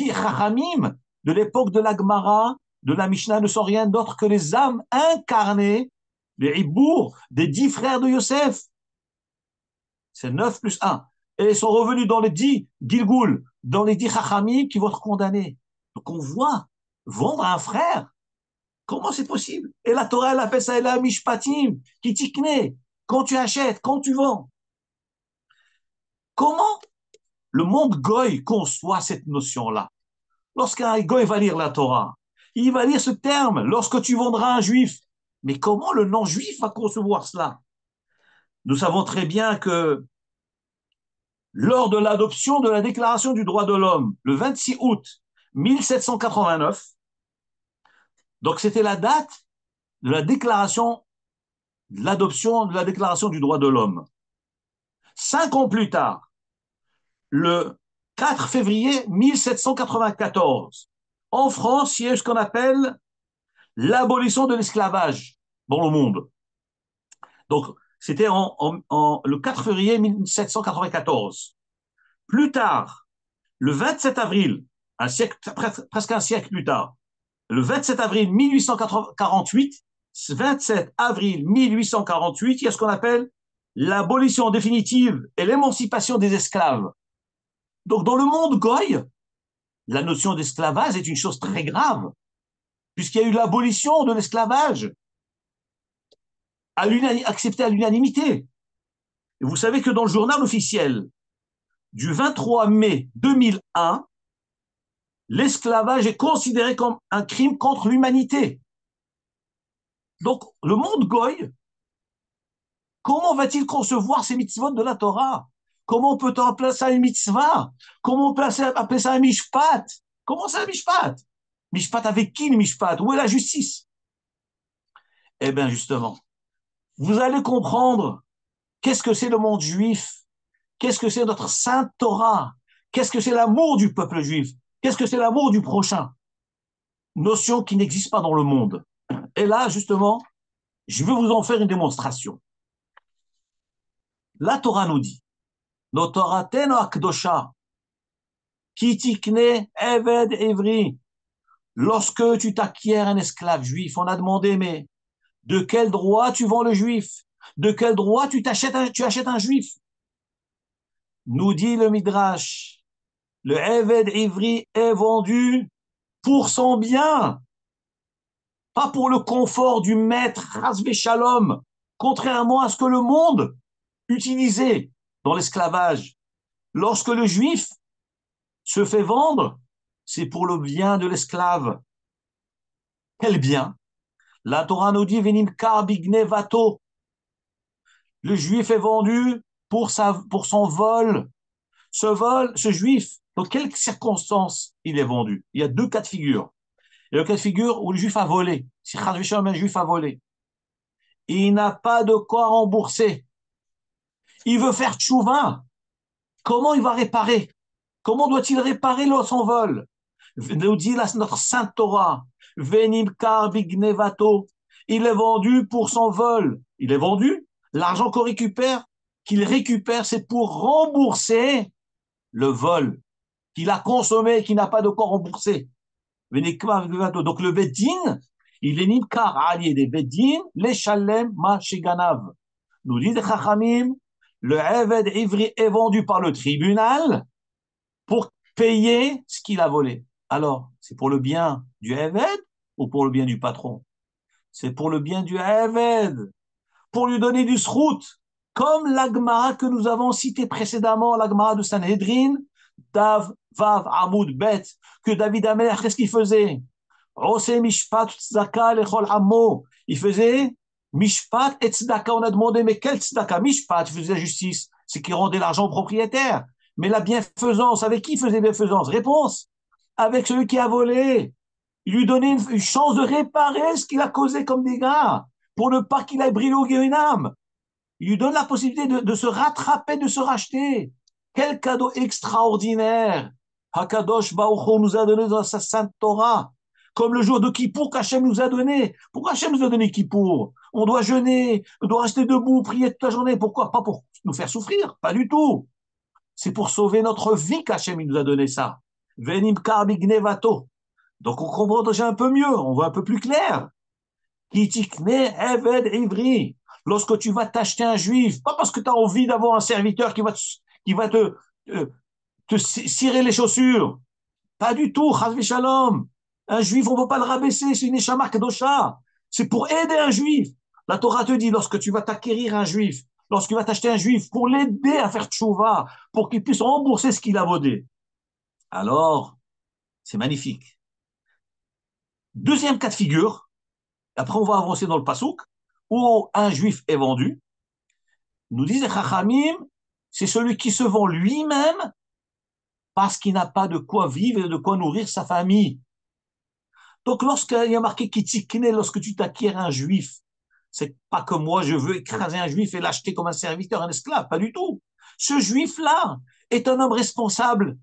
Chachamim de l'époque de la Gemara, de la Mishnah, ne sont rien d'autre que les âmes incarnées, les Hibour, des 10 frères de Yosef. C'est 9 plus 1. Et ils sont revenus dans les 10 Gilgul, dans les 10 Chachamim qui vont être condamnés. Donc on voit, vendre un frère, comment c'est possible? Et la Torah, elle appelle ça la mishpatim, qui tikne, quand tu achètes, quand tu vends. Comment le monde goy conçoit cette notion-là? Lorsqu'un goy va lire la Torah, il va lire ce terme, lorsque tu vendras un juif. Mais comment le non-juif va concevoir cela? Nous savons très bien que lors de l'adoption de la Déclaration du droit de l'homme, le 26 août 1789, donc c'était la date de la déclaration, de l'adoption de la Déclaration du droit de l'homme. 5 ans plus tard, le 4 février 1794, en France, il y a eu ce qu'on appelle l'abolition de l'esclavage dans le monde. Donc, c'était le 4 février 1794. Plus tard, le 27 avril, presque un siècle plus tard, le 27 avril 1848, 27 avril 1848, il y a ce qu'on appelle l'abolition définitive et l'émancipation des esclaves. Donc, dans le monde goy, la notion d'esclavage est une chose très grave, puisqu'il y a eu l'abolition de l'esclavage acceptée à l'unanimité. Et vous savez que dans le journal officiel du 23 mai 2001, l'esclavage est considéré comme un crime contre l'humanité. Donc, le monde goy, comment va-t-il concevoir ces mitzvot de la Torah? Comment peut-on appeler ça une mitzvah? Comment on peut appeler ça un mishpat? Comment c'est un mishpat? Mishpat avec qui le mishpat? Où est la justice? Eh bien, justement, vous allez comprendre qu'est-ce que c'est le monde juif, qu'est-ce que c'est notre sainte Torah, qu'est-ce que c'est l'amour du peuple juif, qu'est-ce que c'est l'amour du prochain. Notion qui n'existe pas dans le monde. Et là, justement, je vais vous en faire une démonstration. La Torah nous dit, no Torateno akdosha, ki tikne eved ivri. Lorsque tu t'acquiers un esclave juif, on a demandé, mais de quel droit tu vends le juif? De quel droit tu achètes un juif? Nous dit le Midrash, le Eved Ivri est vendu pour son bien, pas pour le confort du maître, Hasvé Shalom, contrairement à ce que le monde utilisait dans l'esclavage. Lorsque le juif se fait vendre, c'est pour le bien de l'esclave. Quel bien? La Torah nous dit, Venimkar bignevato. Le juif est vendu pour son vol. Ce vol, ce juif, dans quelles circonstances il est vendu? Il y a deux cas de figure. Il y a le cas de figure où le juif a volé. Si un juif a volé, il n'a pas de quoi rembourser. Il veut faire tchouva. Comment il va réparer? Comment doit-il réparer son vol? Nous dit notre sainte Torah, Venimkar bignevato. Il est vendu pour son vol. Il est vendu. L'argent qu'il récupère, c'est pour rembourser le vol qu'il a consommé, qu'il n'a pas de quoi rembourser. Donc le Beddin, il est nimkar allié des Beddin, les Shalem ma sheganav. Nous dit les Chachamim, le Eved Ivri est vendu par le tribunal pour payer ce qu'il a volé. Alors, c'est pour le bien du Eved ou pour le bien du patron? C'est pour le bien du Eved, pour lui donner du srout, comme l'Agmara que nous avons cité précédemment, l'Agmara de Sanhedrin, Dav, Vav, Amoud, Bet, que David Amelech, qu'est-ce qu'il faisait? Il faisait Mishpat et Tzedaka. On a demandé, mais quel Tzedaka? Mishpat, il faisait la justice, c'est qu'il rendait l'argent au propriétaire. Mais la bienfaisance, avec qui il faisait bienfaisance? Réponse, avec celui qui a volé. Il lui donnait une chance de réparer ce qu'il a causé comme dégâts, pour ne pas qu'il aille brûler au Guéhinam. Il lui donne la possibilité de se rattraper, de se racheter. Quel cadeau extraordinaire Hakadosh Baruch Hu nous a donné dans sa sainte Torah, comme le jour de Kippour qu'Hachem nous a donné. Pourquoi Hachem nous a donné Kippour? On doit jeûner, on doit rester debout, prier toute la journée. Pourquoi? Pas pour nous faire souffrir, pas du tout. C'est pour sauver notre vie qu'Hachem nous a donné ça. Venim karbignevato. Donc on comprend déjà un peu mieux, on voit un peu plus clair. Kitikne eved ivri. Lorsque tu vas t'acheter un juif, pas parce que tu as envie d'avoir un serviteur qui va te cirer les chaussures. Pas du tout, chas shalom. Un juif, on ne peut pas le rabaisser, c'est une neshama kadosha. C'est pour aider un juif. La Torah te dit, lorsque tu vas t'acquérir un juif, lorsque tu vas t'acheter un juif, pour l'aider à faire tchouva, pour qu'il puisse rembourser ce qu'il a volé. Alors, c'est magnifique. Deuxième cas de figure, après on va avancer dans le pasouk, où un juif est vendu, nous disent les Chachamim, c'est celui qui se vend lui-même parce qu'il n'a pas de quoi vivre et de quoi nourrir sa famille. Donc lorsqu'il y a marqué Kitikne, lorsque tu t'acquiers un juif, c'est pas que moi je veux écraser un juif et l'acheter comme un serviteur, un esclave, pas du tout. Ce juif-là est un homme responsable,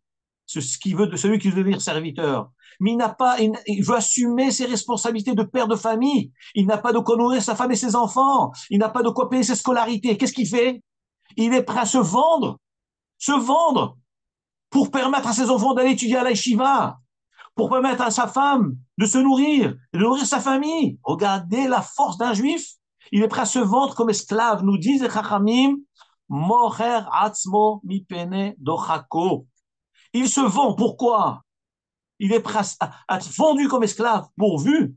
ce qui veut de celui qui veut devenir serviteur. Mais il veut assumer ses responsabilités de père de famille. Il n'a pas de quoi nourrir sa femme et ses enfants. Il n'a pas de quoi payer ses scolarités. Qu'est-ce qu'il fait? Il est prêt à se vendre pour permettre à ses enfants d'aller étudier à la yeshiva, pour permettre à sa femme de se nourrir, de nourrir sa famille. Regardez la force d'un juif. Il est prêt à se vendre comme esclave. Nous disent les Chachamim, Moher atzmo mipene dochako. Il se vend. Pourquoi? Il est prêt à être vendu comme esclave pourvu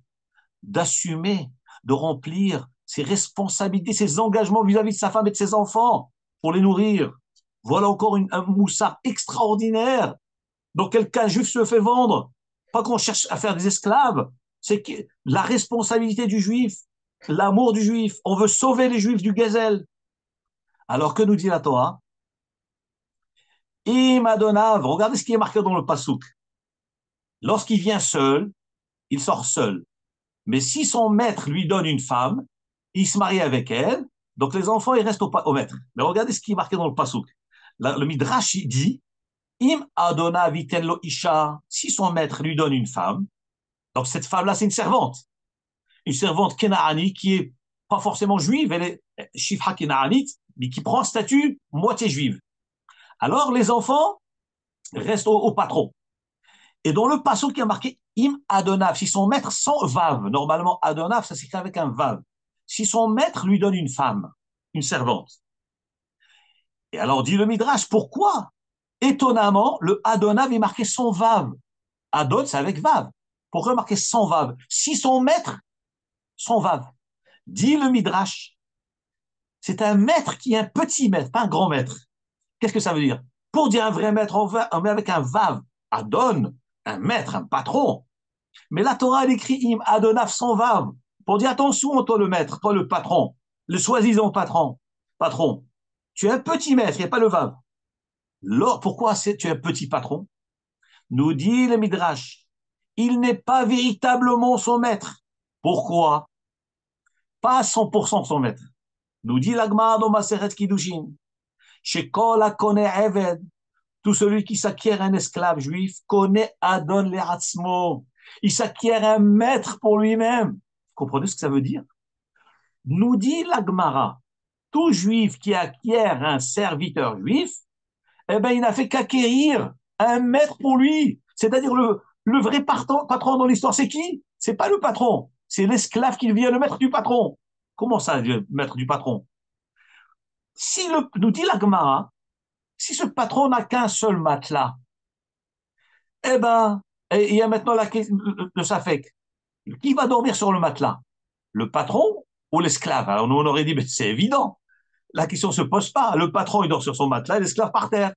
d'assumer, de remplir ses responsabilités, ses engagements vis-à-vis de sa femme et de ses enfants pour les nourrir. Voilà encore un moussard extraordinaire. Dans quel cas un juif se fait vendre? Pas qu'on cherche à faire des esclaves. C'est que la responsabilité du juif, l'amour du juif. On veut sauver les juifs du gazelle. Alors que nous dit la Torah? Imadonav, regardez ce qui est marqué dans le Passouk. Lorsqu'il vient seul, il sort seul. Mais si son maître lui donne une femme, il se marie avec elle, donc les enfants, ils restent au maître. Mais regardez ce qui est marqué dans le Passouk. Le Midrash il dit, Im Adona vitello isha, si son maître lui donne une femme, donc cette femme-là, c'est une servante Kenaani qui est pas forcément juive, elle est Shifra Kenaanite, mais qui prend statut moitié juive. Alors les enfants restent au patron. Et dans le passage qui a marqué Im Adonav, si son maître sans vav, normalement Adonav, ça s'écrit avec un vav, si son maître lui donne une femme, une servante. Et alors dit le Midrash, pourquoi? Étonnamment, le Adonav est marqué sans vav. Adon, c'est avec vav. Pourquoi marqué sans vav? Si son maître, sans vav. Dit le Midrash, c'est un maître qui est un petit maître, pas un grand maître. Qu'est-ce que ça veut dire? Pour dire un vrai maître, on met avec un vav. Adon, un maître, un patron. Mais la Torah, elle écrit Im Adonav sans vav. Pour dire attention, toi le maître, toi le patron, le soi-disant patron. Tu es un petit maître, il n'y a pas le vav. Pourquoi tu es un petit patron? Nous dit le Midrash, il n'est pas véritablement son maître. Pourquoi? Pas à 100% son maître. Nous dit l'Agmara dans Maseret Kiddushin, chez Kol HaKoneh Eved, tout celui qui s'acquiert un esclave juif connaît Adon Le'atzmo. Il s'acquiert un maître pour lui-même. Vous comprenez ce que ça veut dire? Nous dit l'Agmara, tout juif qui acquiert un serviteur juif, eh ben, il n'a fait qu'acquérir un maître pour lui. C'est-à-dire le vrai patron dans l'histoire, c'est qui? C'est pas le patron, c'est l'esclave qui devient le maître du patron. Comment ça, le maître du patron? Nous dit l'Agmara, si ce patron n'a qu'un seul matelas, eh ben, il y a maintenant le Safek. Qui va dormir sur le matelas? Le patron ou l'esclave? Alors nous, on aurait dit, mais c'est évident. La question ne se pose pas. Le patron, il dort sur son matelas et l'esclave par terre.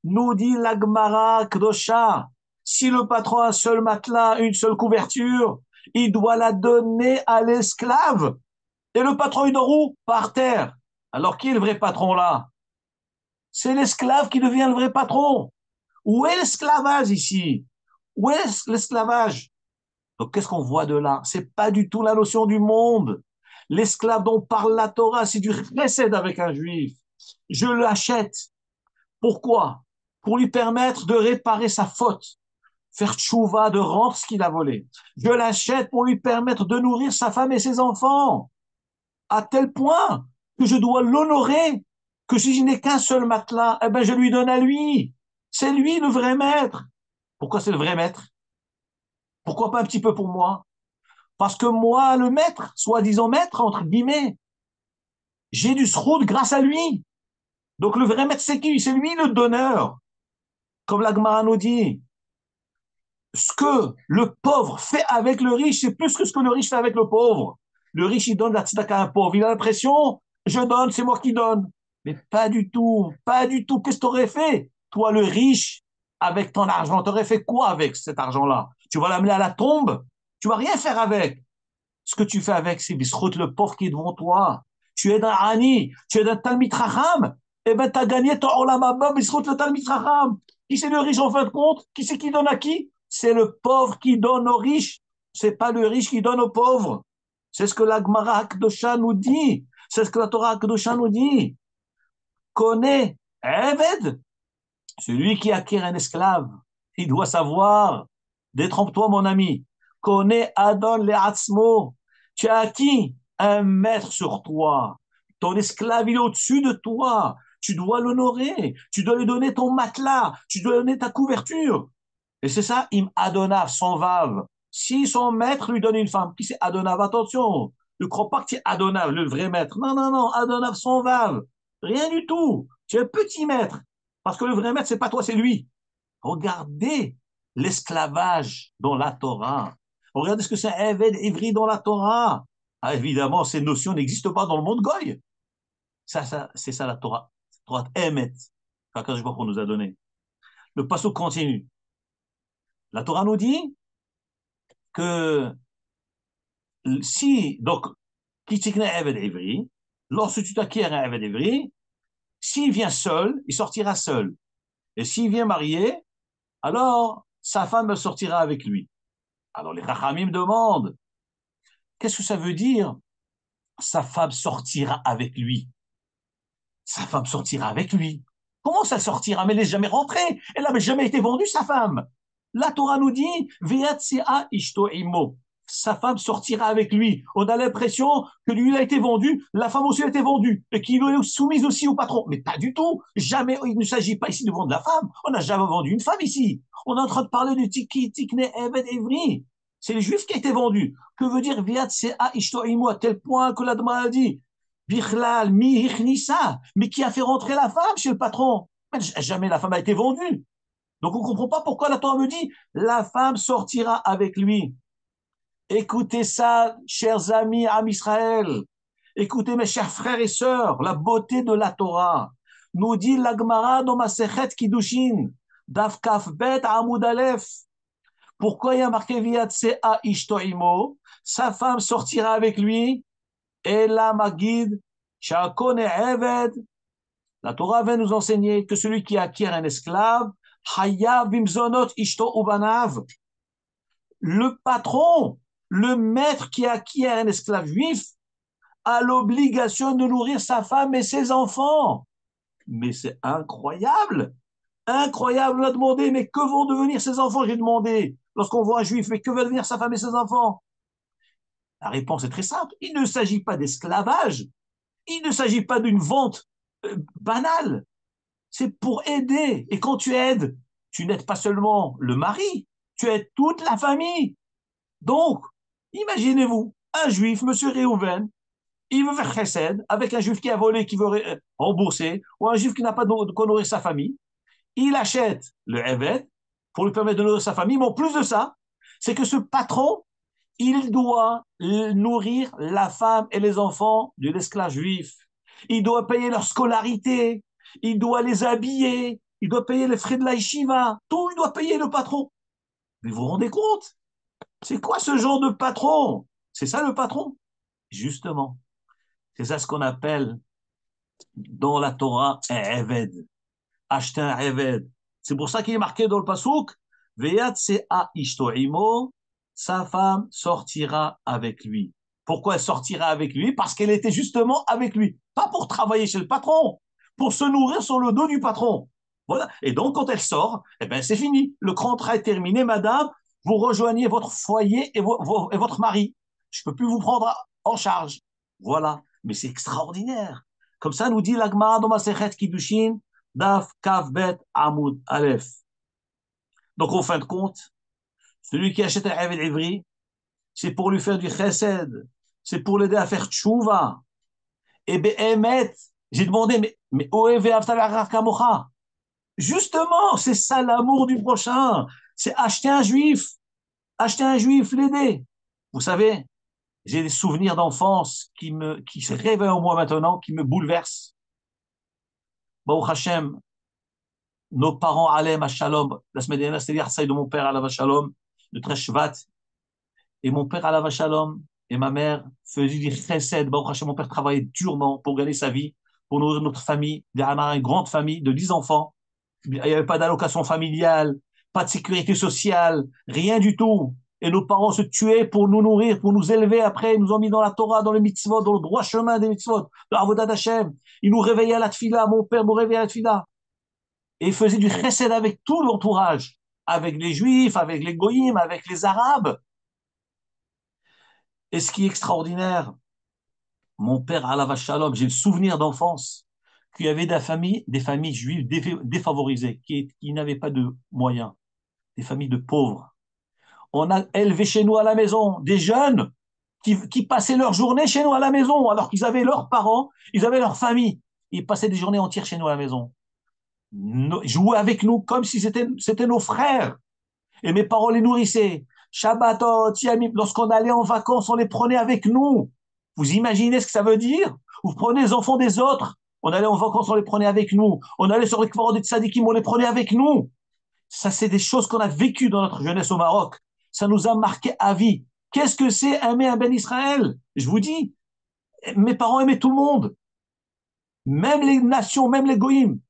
Nous dit l'Agmara Kdosha, si le patron a un seul matelas, une seule couverture, il doit la donner à l'esclave. Et le patron, il dort où? Par terre. Alors qui est le vrai patron là? C'est l'esclave qui devient le vrai patron. Où est l'esclavage ici? Où est l'esclavage? Donc, qu'est-ce qu'on voit de là? C'est pas du tout la notion du monde. L'esclave dont parle la Torah, c'est du chesed avec un juif. Je l'achète. Pourquoi? Pour lui permettre de réparer sa faute, faire tchouva, de rendre ce qu'il a volé. Je l'achète pour lui permettre de nourrir sa femme et ses enfants, à tel point que je dois l'honorer, que si je n'ai qu'un seul matelas, eh ben je lui donne à lui. C'est lui le vrai maître. Pourquoi c'est le vrai maître? Pourquoi pas un petit peu pour moi? Parce que moi, le maître, soi-disant maître, entre guillemets, j'ai du sroud grâce à lui. Donc le vrai maître, c'est qui? C'est lui le donneur. Comme l'Agmara nous dit, ce que le pauvre fait avec le riche, c'est plus que ce que le riche fait avec le pauvre. Le riche, il donne la tzedaka à un pauvre. Il a l'impression, je donne, c'est moi qui donne. Mais pas du tout, pas du tout. Qu'est-ce que tu aurais fait? Toi, le riche, avec ton argent, tu aurais fait quoi avec cet argent-là? Tu vas l'amener à la tombe? Tu vas rien faire avec. Ce que tu fais avec, c'est bisrout le pauvre qui est devant toi. Tu es un Ani, tu es un Talmid Chacham, eh ben, tu as gagné ton Olam Haba, bisrout le Talmid Chacham. Qui c'est le riche en fin de compte? Qui c'est qui donne à qui? C'est le pauvre qui donne aux riches. C'est pas le riche qui donne aux pauvres. C'est ce que la Gemara Hakdosha nous dit. C'est ce que la Torah Hakdosha nous dit. Connais, Eved, celui qui acquiert un esclave, il doit savoir, détrompe-toi mon ami, connais Adon Le'atzmo, tu as acquis un maître sur toi, ton esclave il est au-dessus de toi, tu dois l'honorer, tu dois lui donner ton matelas, tu dois lui donner ta couverture. Et c'est ça, im Adonav, son vav. Si son maître lui donne une femme, qui c'est Adonav? Attention, ne crois pas que c'est Adonav, le vrai maître. Non, non, non, Adonav, son vav. Rien du tout. Tu es un petit maître. Parce que le vrai maître, c'est pas toi, c'est lui. Regardez l'esclavage dans la Torah. Regardez ce que c'est un Eved Ivri dans la Torah. Ah, évidemment, ces notions n'existent pas dans le monde goy. Ça, c'est ça la Torah. Torah Emet. qu'Akadosh Baruch Hu nous a donné. Le pasuk continue. La Torah nous dit que si, donc, Kitikne Eved Ivri, lorsque tu t'acquiers un Eved Ivri, s'il vient seul, il sortira seul. Et s'il vient marié, alors sa femme sortira avec lui. Alors les Chachamim demandent, qu'est-ce que ça veut dire sa femme sortira avec lui? Sa femme sortira avec lui. Comment ça sortira? Mais elle n'est jamais rentrée. Elle n'avait jamais été vendue, sa femme. La Torah nous dit, Ve'atzia ishto imo. Sa femme sortira avec lui. On a l'impression que lui, il a été vendu, la femme aussi a été vendue, et qu'il est soumise aussi au patron. Mais pas du tout. Jamais, il ne s'agit pas ici de vendre la femme. On n'a jamais vendu une femme ici. On est en train de parler du Tiki, Tikne, Eved, Evri. C'est les Juifs qui ont été vendus. Que veut dire Ve'atzia ishto imo, à tel point que l'Adma a dit, Bichlal, mi hichnissa, mais qui a fait rentrer la femme chez le patron? Jamais la femme a été vendue. Donc on ne comprend pas pourquoi la Torah me dit la femme sortira avec lui. Écoutez ça, chers amis, Am Israël. Écoutez mes chers frères et sœurs, la beauté de la Torah. Nous dit l'Agmara dans Masechet Kiddushin, Daf Kaf Bet Amud Aleph. Pourquoi il y a marqué Viatsea Ishtoimo? Sa femme sortira avec lui. Et la Magid, Shakone Eved. La Torah vient nous enseigner que celui qui acquiert un esclave, Hayav Bimzonot Ishto Ubanav. Le patron, le maître qui acquiert un esclave juif, a l'obligation de nourrir sa femme et ses enfants. Mais c'est incroyable. Incroyable, on a demandé, mais que vont devenir ses enfants? J'ai demandé, lorsqu'on voit un juif, mais que va devenir sa femme et ses enfants? La réponse est très simple. Il ne s'agit pas d'esclavage. Il ne s'agit pas d'une vente banale. C'est pour aider. Et quand tu aides, tu n'aides pas seulement le mari, tu aides toute la famille. Donc, imaginez-vous, un juif, monsieur Réhouven, il veut faire chesed avec un juif qui a volé, qui veut rembourser, ou un juif qui n'a pas de quoi nourrir sa famille. Il achète le Evet pour lui permettre de nourrir sa famille. Mais en plus de ça, c'est que ce patron, il doit nourrir la femme et les enfants de l'esclave juif. Il doit payer leur scolarité, il doit les habiller, il doit payer les frais de la yeshiva, tout il doit payer le patron. Mais vous vous rendez compte? C'est quoi ce genre de patron? C'est ça le patron? Justement, c'est ça ce qu'on appelle dans la Torah un Eved, acheter un Eved. C'est pour ça qu'il est marqué dans le Pasuk, Ve'atsea ishto imo, sa femme sortira avec lui. Pourquoi elle sortira avec lui? Parce qu'elle était justement avec lui. Pas pour travailler chez le patron, pour se nourrir sur le dos du patron. Voilà. Et donc, quand elle sort, eh ben, c'est fini. Le contrat est terminé, madame. Vous rejoignez votre foyer et votre mari. Je ne peux plus vous prendre en charge. Voilà. Mais c'est extraordinaire. Comme ça, nous dit l'Agmara dans Masechet Kiddushin, Daf Kaf Bet Amud Aleph. Donc, en fin de compte, celui qui achète un Eved Ivri, c'est pour lui faire du chesed, c'est pour l'aider à faire tchouva. Et Behemet, j'ai demandé, mais justement, c'est ça l'amour du prochain. C'est acheter un juif, l'aider. Vous savez, j'ai des souvenirs d'enfance qui se réveillent en moi maintenant, qui me bouleversent. Baruch Hashem, nos parents allaient à Shalom, la semaine dernière, c'était l'Arsaï de mon père à la Shalom, le Treshvat, et mon père à la Shalom, et ma mère faisaient du chesed. Baruch Hashem, mon père travaillait durement pour gagner sa vie, pour nourrir notre famille, une grande famille de 10 enfants. Il n'y avait pas d'allocation familiale, pas de sécurité sociale, rien du tout. Et nos parents se tuaient pour nous nourrir, pour nous élever après. Ils nous ont mis dans la Torah, dans le mitzvot, dans le droit chemin des mitzvot, dans l'avodat d'Hachem. Ils nous réveillaient à la tfila. Mon père nous réveillait à la tfila. Et il faisait du chesed avec tout l'entourage, avec les juifs, avec les goyim, avec les arabes. Et ce qui est extraordinaire, mon père, Alav Shalom, j'ai le souvenir d'enfance qu'il y avait des familles juives défavorisées, qui n'avaient pas de moyens, des familles de pauvres. On a élevé chez nous à la maison des jeunes qui passaient leur journée chez nous à la maison, alors qu'ils avaient leurs parents, ils avaient leur famille. Ils passaient des journées entières chez nous à la maison. Jouaient avec nous comme si c'était nos frères. Et mes parents les nourrissaient. Shabbatot, Yamim, lorsqu'on allait en vacances, on les prenait avec nous. Vous imaginez ce que ça veut dire? Vous prenez les enfants des autres. On allait en vacances, on les prenait avec nous. On allait sur les kvarot des tzadikim, on les prenait avec nous. Ça, c'est des choses qu'on a vécues dans notre jeunesse au Maroc. Ça nous a marqué à vie. Qu'est-ce que c'est aimer un Ben Israël? Je vous dis, mes parents aimaient tout le monde. Même les nations, même les goïms.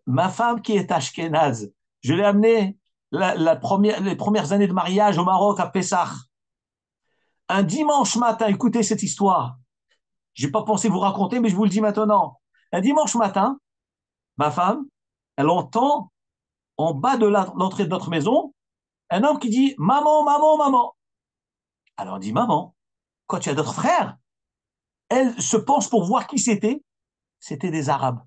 Ma femme qui est ashkénaze, je l'ai amenée les premières années de mariage au Maroc à Pessah. Un dimanche matin, écoutez cette histoire. Je n'ai pas pensé vous raconter, mais je vous le dis maintenant. Un dimanche matin, ma femme, elle entend en bas de l'entrée de notre maison un homme qui dit maman, maman, maman. Alors on dit maman, quand tu as d'autres frères, elle se penche pour voir qui c'était. C'était des Arabes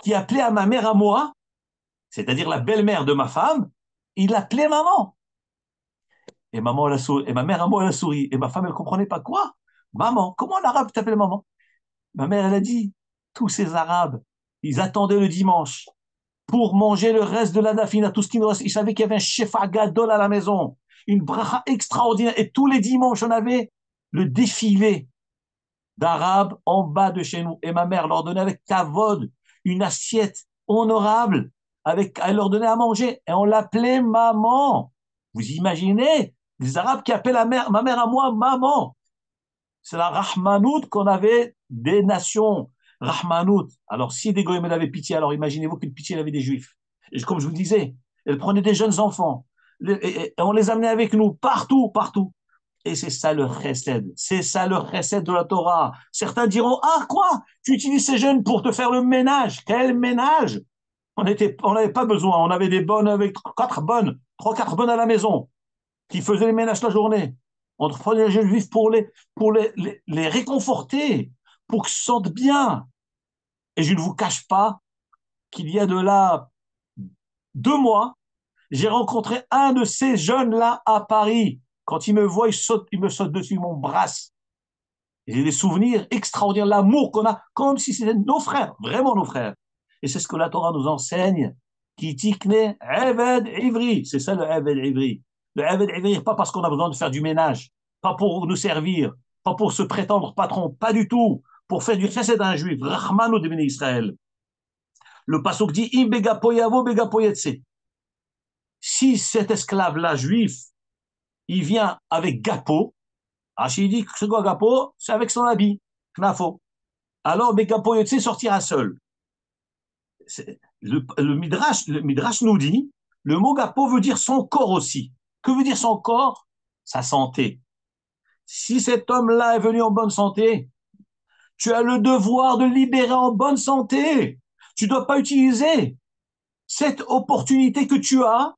qui appelaient à ma mère à moi, c'est-à-dire la belle-mère de ma femme, il l'appelait maman. Et maman, et ma mère à moi, elle a souri. Et ma femme, elle ne comprenait pas quoi. Maman, comment l'arabe t'appelle maman? Ma mère, elle a dit, tous ces Arabes, ils attendaient le dimanche pour manger le reste de la dafina, tout ce qui nous reste. Ils savaient qu'il y avait un chef gadol à la maison, une bracha extraordinaire. Et tous les dimanches, on avait le défilé d'Arabes en bas de chez nous. Et ma mère leur donnait avec kavod une assiette honorable. Elle leur donnait à manger. Et on l'appelait maman. Vous imaginez les Arabes qui appellent ma mère à moi maman. C'est la rahmanout qu'on avait des nations. Rahmanout. Alors, si des goyim avaient pitié, alors imaginez-vous quelle pitié elle avait des juifs. Et comme je vous disais, elle prenait des jeunes enfants. Et on les amenait avec nous partout, partout. Et c'est ça le chesed. C'est ça le chesed de la Torah. Certains diront, ah quoi? Tu utilises ces jeunes pour te faire le ménage. Quel ménage? On n'avait pas besoin. On avait des bonnes avec trois, quatre bonnes à la maison qui faisaient les ménages la journée. On prenait les jeunes juifs pour les réconforter, pour qu'ils se sentent bien. Et je ne vous cache pas qu'il y a de là 2 mois, j'ai rencontré un de ces jeunes-là à Paris. Quand il me voit, il me saute dessus, il m'embrasse. J'ai des souvenirs extraordinaires, l'amour qu'on a, comme si c'était nos frères, vraiment nos frères. Et c'est ce que la Torah nous enseigne. Qui tikne Eved Ivri. C'est ça le Eved Ivri. Le Eved Ivri, pas parce qu'on a besoin de faire du ménage, pas pour nous servir, pas pour se prétendre patron, pas du tout, pour faire du chesed à un juif, Rahmanu de Israël. Le pasuk dit Im begapoyavo begapoyetse. Si cet esclave-là, juif, il vient avec gapo, Rachid dit que ce gapo, c'est avec son habit, knafo. Alors begapoyetse sortira seul. Le Midrash nous dit, le mot gapo veut dire son corps aussi. Que veut dire son corps? Sa santé. Si cet homme-là est venu en bonne santé, tu as le devoir de le libérer en bonne santé. Tu ne dois pas utiliser cette opportunité que tu as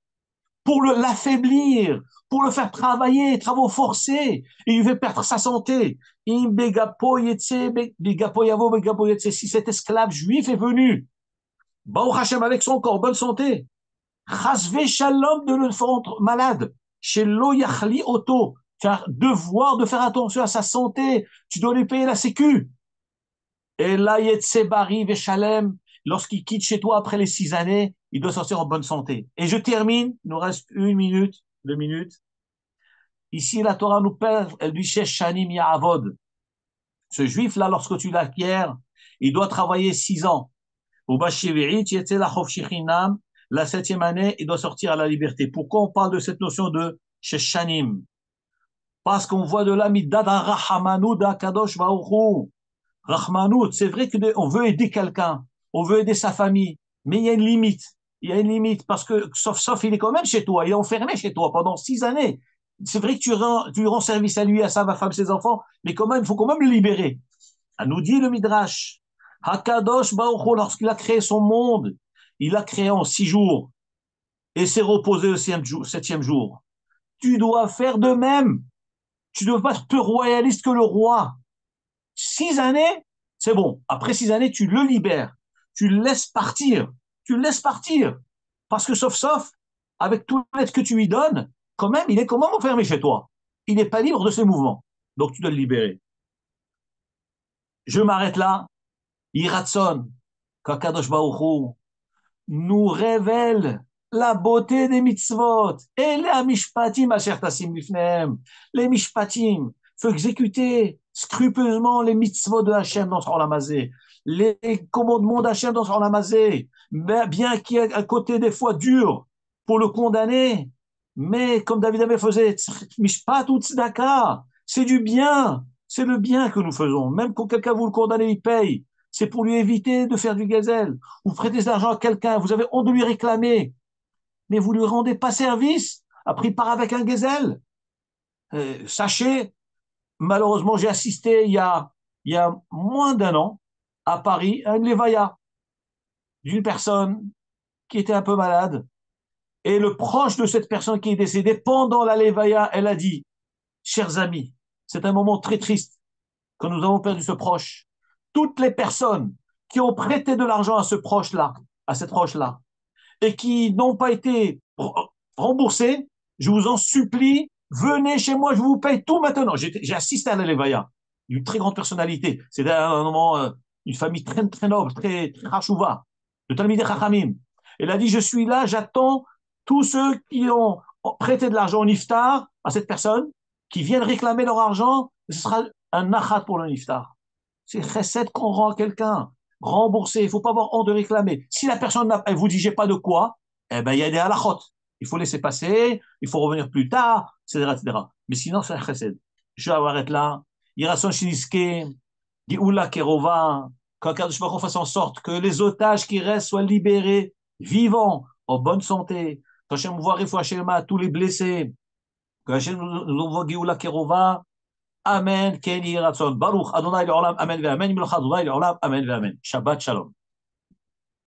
pour l'affaiblir, pour le faire travailler, travaux forcés, et il veut perdre sa santé. Si cet esclave juif est venu, Baruch Hashem avec son corps, bonne santé, Chasve Shalom de le rendre malade, chez Lo Yachli Auto, tu as devoir de faire attention à sa santé, tu dois lui payer la sécu. Et là, Yetse Bari Veshalem, lorsqu'il quitte chez toi après les 6 années, il doit sortir en bonne santé. Et je termine, il nous reste 1 minute, 2 minutes. Ici, la Torah nous parle, elle dit Shesh Shanim Ya'avod. Ce juif-là, lorsque tu l'acquiers, il doit travailler 6 ans. La 7e année, il doit sortir à la liberté. Pourquoi on parle de cette notion de Shesh Shanim? Parce qu'on voit de là Middat Rahamanu da Kadosh Baruchu. Rahmanout, c'est vrai qu'on veut aider quelqu'un, on veut aider sa famille, mais il y a une limite. Il y a une limite parce que, sauf il est quand même chez toi, il est enfermé chez toi pendant 6 années. C'est vrai que tu rends service à lui, à sa femme, ses enfants, mais quand même, il faut quand même le libérer. À nous dit le Midrash, Hakadosh Baruch Hu, lorsqu'il a créé son monde, il l'a créé en 6 jours et s'est reposé le 7e jour. Tu dois faire de même. Tu ne dois pas être plus royaliste que le roi. 6 années, c'est bon. Après 6 années, tu le libères. Tu le laisses partir. Tu le laisses partir. Parce que sauf, avec tout l'aide que tu lui donnes, quand même, il est quand même enfermé chez toi. Il n'est pas libre de ses mouvements. Donc, tu dois le libérer. Je m'arrête là. Iratson, Kakadosh Baruch Hu, nous révèle la beauté des mitzvot. Et les mishpatim, asher tasim lifnehem. Les mishpatim, il faut exécuter scrupuleusement les mitzvot de Hachem dans son Olamazé. les commandements d'Hachem dans son Amazé, bien qu'il y ait un côté des fois dur pour le condamner, mais comme David Amé faisait, Mishpat ou Tzedaka, c'est du bien, c'est le bien que nous faisons. Même quand quelqu'un vous le condamne, il paye. C'est pour lui éviter de faire du gazelle. Vous prêtez de l'argent à quelqu'un, vous avez honte de lui réclamer, mais vous ne lui rendez pas service. Après, il part avec un gazelle. Sachez, malheureusement, j'ai assisté il y a moins d'un an à Paris à une lévaya d'une personne qui était un peu malade. Et le proche de cette personne qui est décédée, pendant la lévaya, elle a dit, chers amis, c'est un moment très triste quand nous avons perdu ce proche. Toutes les personnes qui ont prêté de l'argent à ce proche-là, à cette proche-là, et qui n'ont pas été remboursées, je vous en supplie, venez chez moi, je vous paye tout maintenant. J'ai assisté à la Levaya, une très grande personnalité. C'était un moment, une famille très, très noble, très, très rachouva, de Talmidei Chachamim. Elle a dit, je suis là, j'attends tous ceux qui ont prêté de l'argent au niftar à cette personne, qui viennent réclamer leur argent, ce sera un nachat pour le niftar. C'est recette qu'on rend à quelqu'un. Rembourser, il ne faut pas avoir honte de réclamer. Si la personne elle vous dit j'ai pas de quoi, eh ben il y a des halachot. Il faut laisser passer, il faut revenir plus tard, etc. etc. Mais sinon, c'est un chesed. Je vais arrêter là. Irason Shiniske, Geoula Kerova, quand Kadosh Baruch Hu fasse en sorte que les otages qui restent soient libérés, vivants, en bonne santé. Quand Hachem voit Refoua tous les blessés, que Hachem nous envoie Geoula Kerova, Amen, Ken Yiratzon. Baruch Adonai Le'olam, Amen ve'Amen. Amen, Amen. Shabbat Shalom.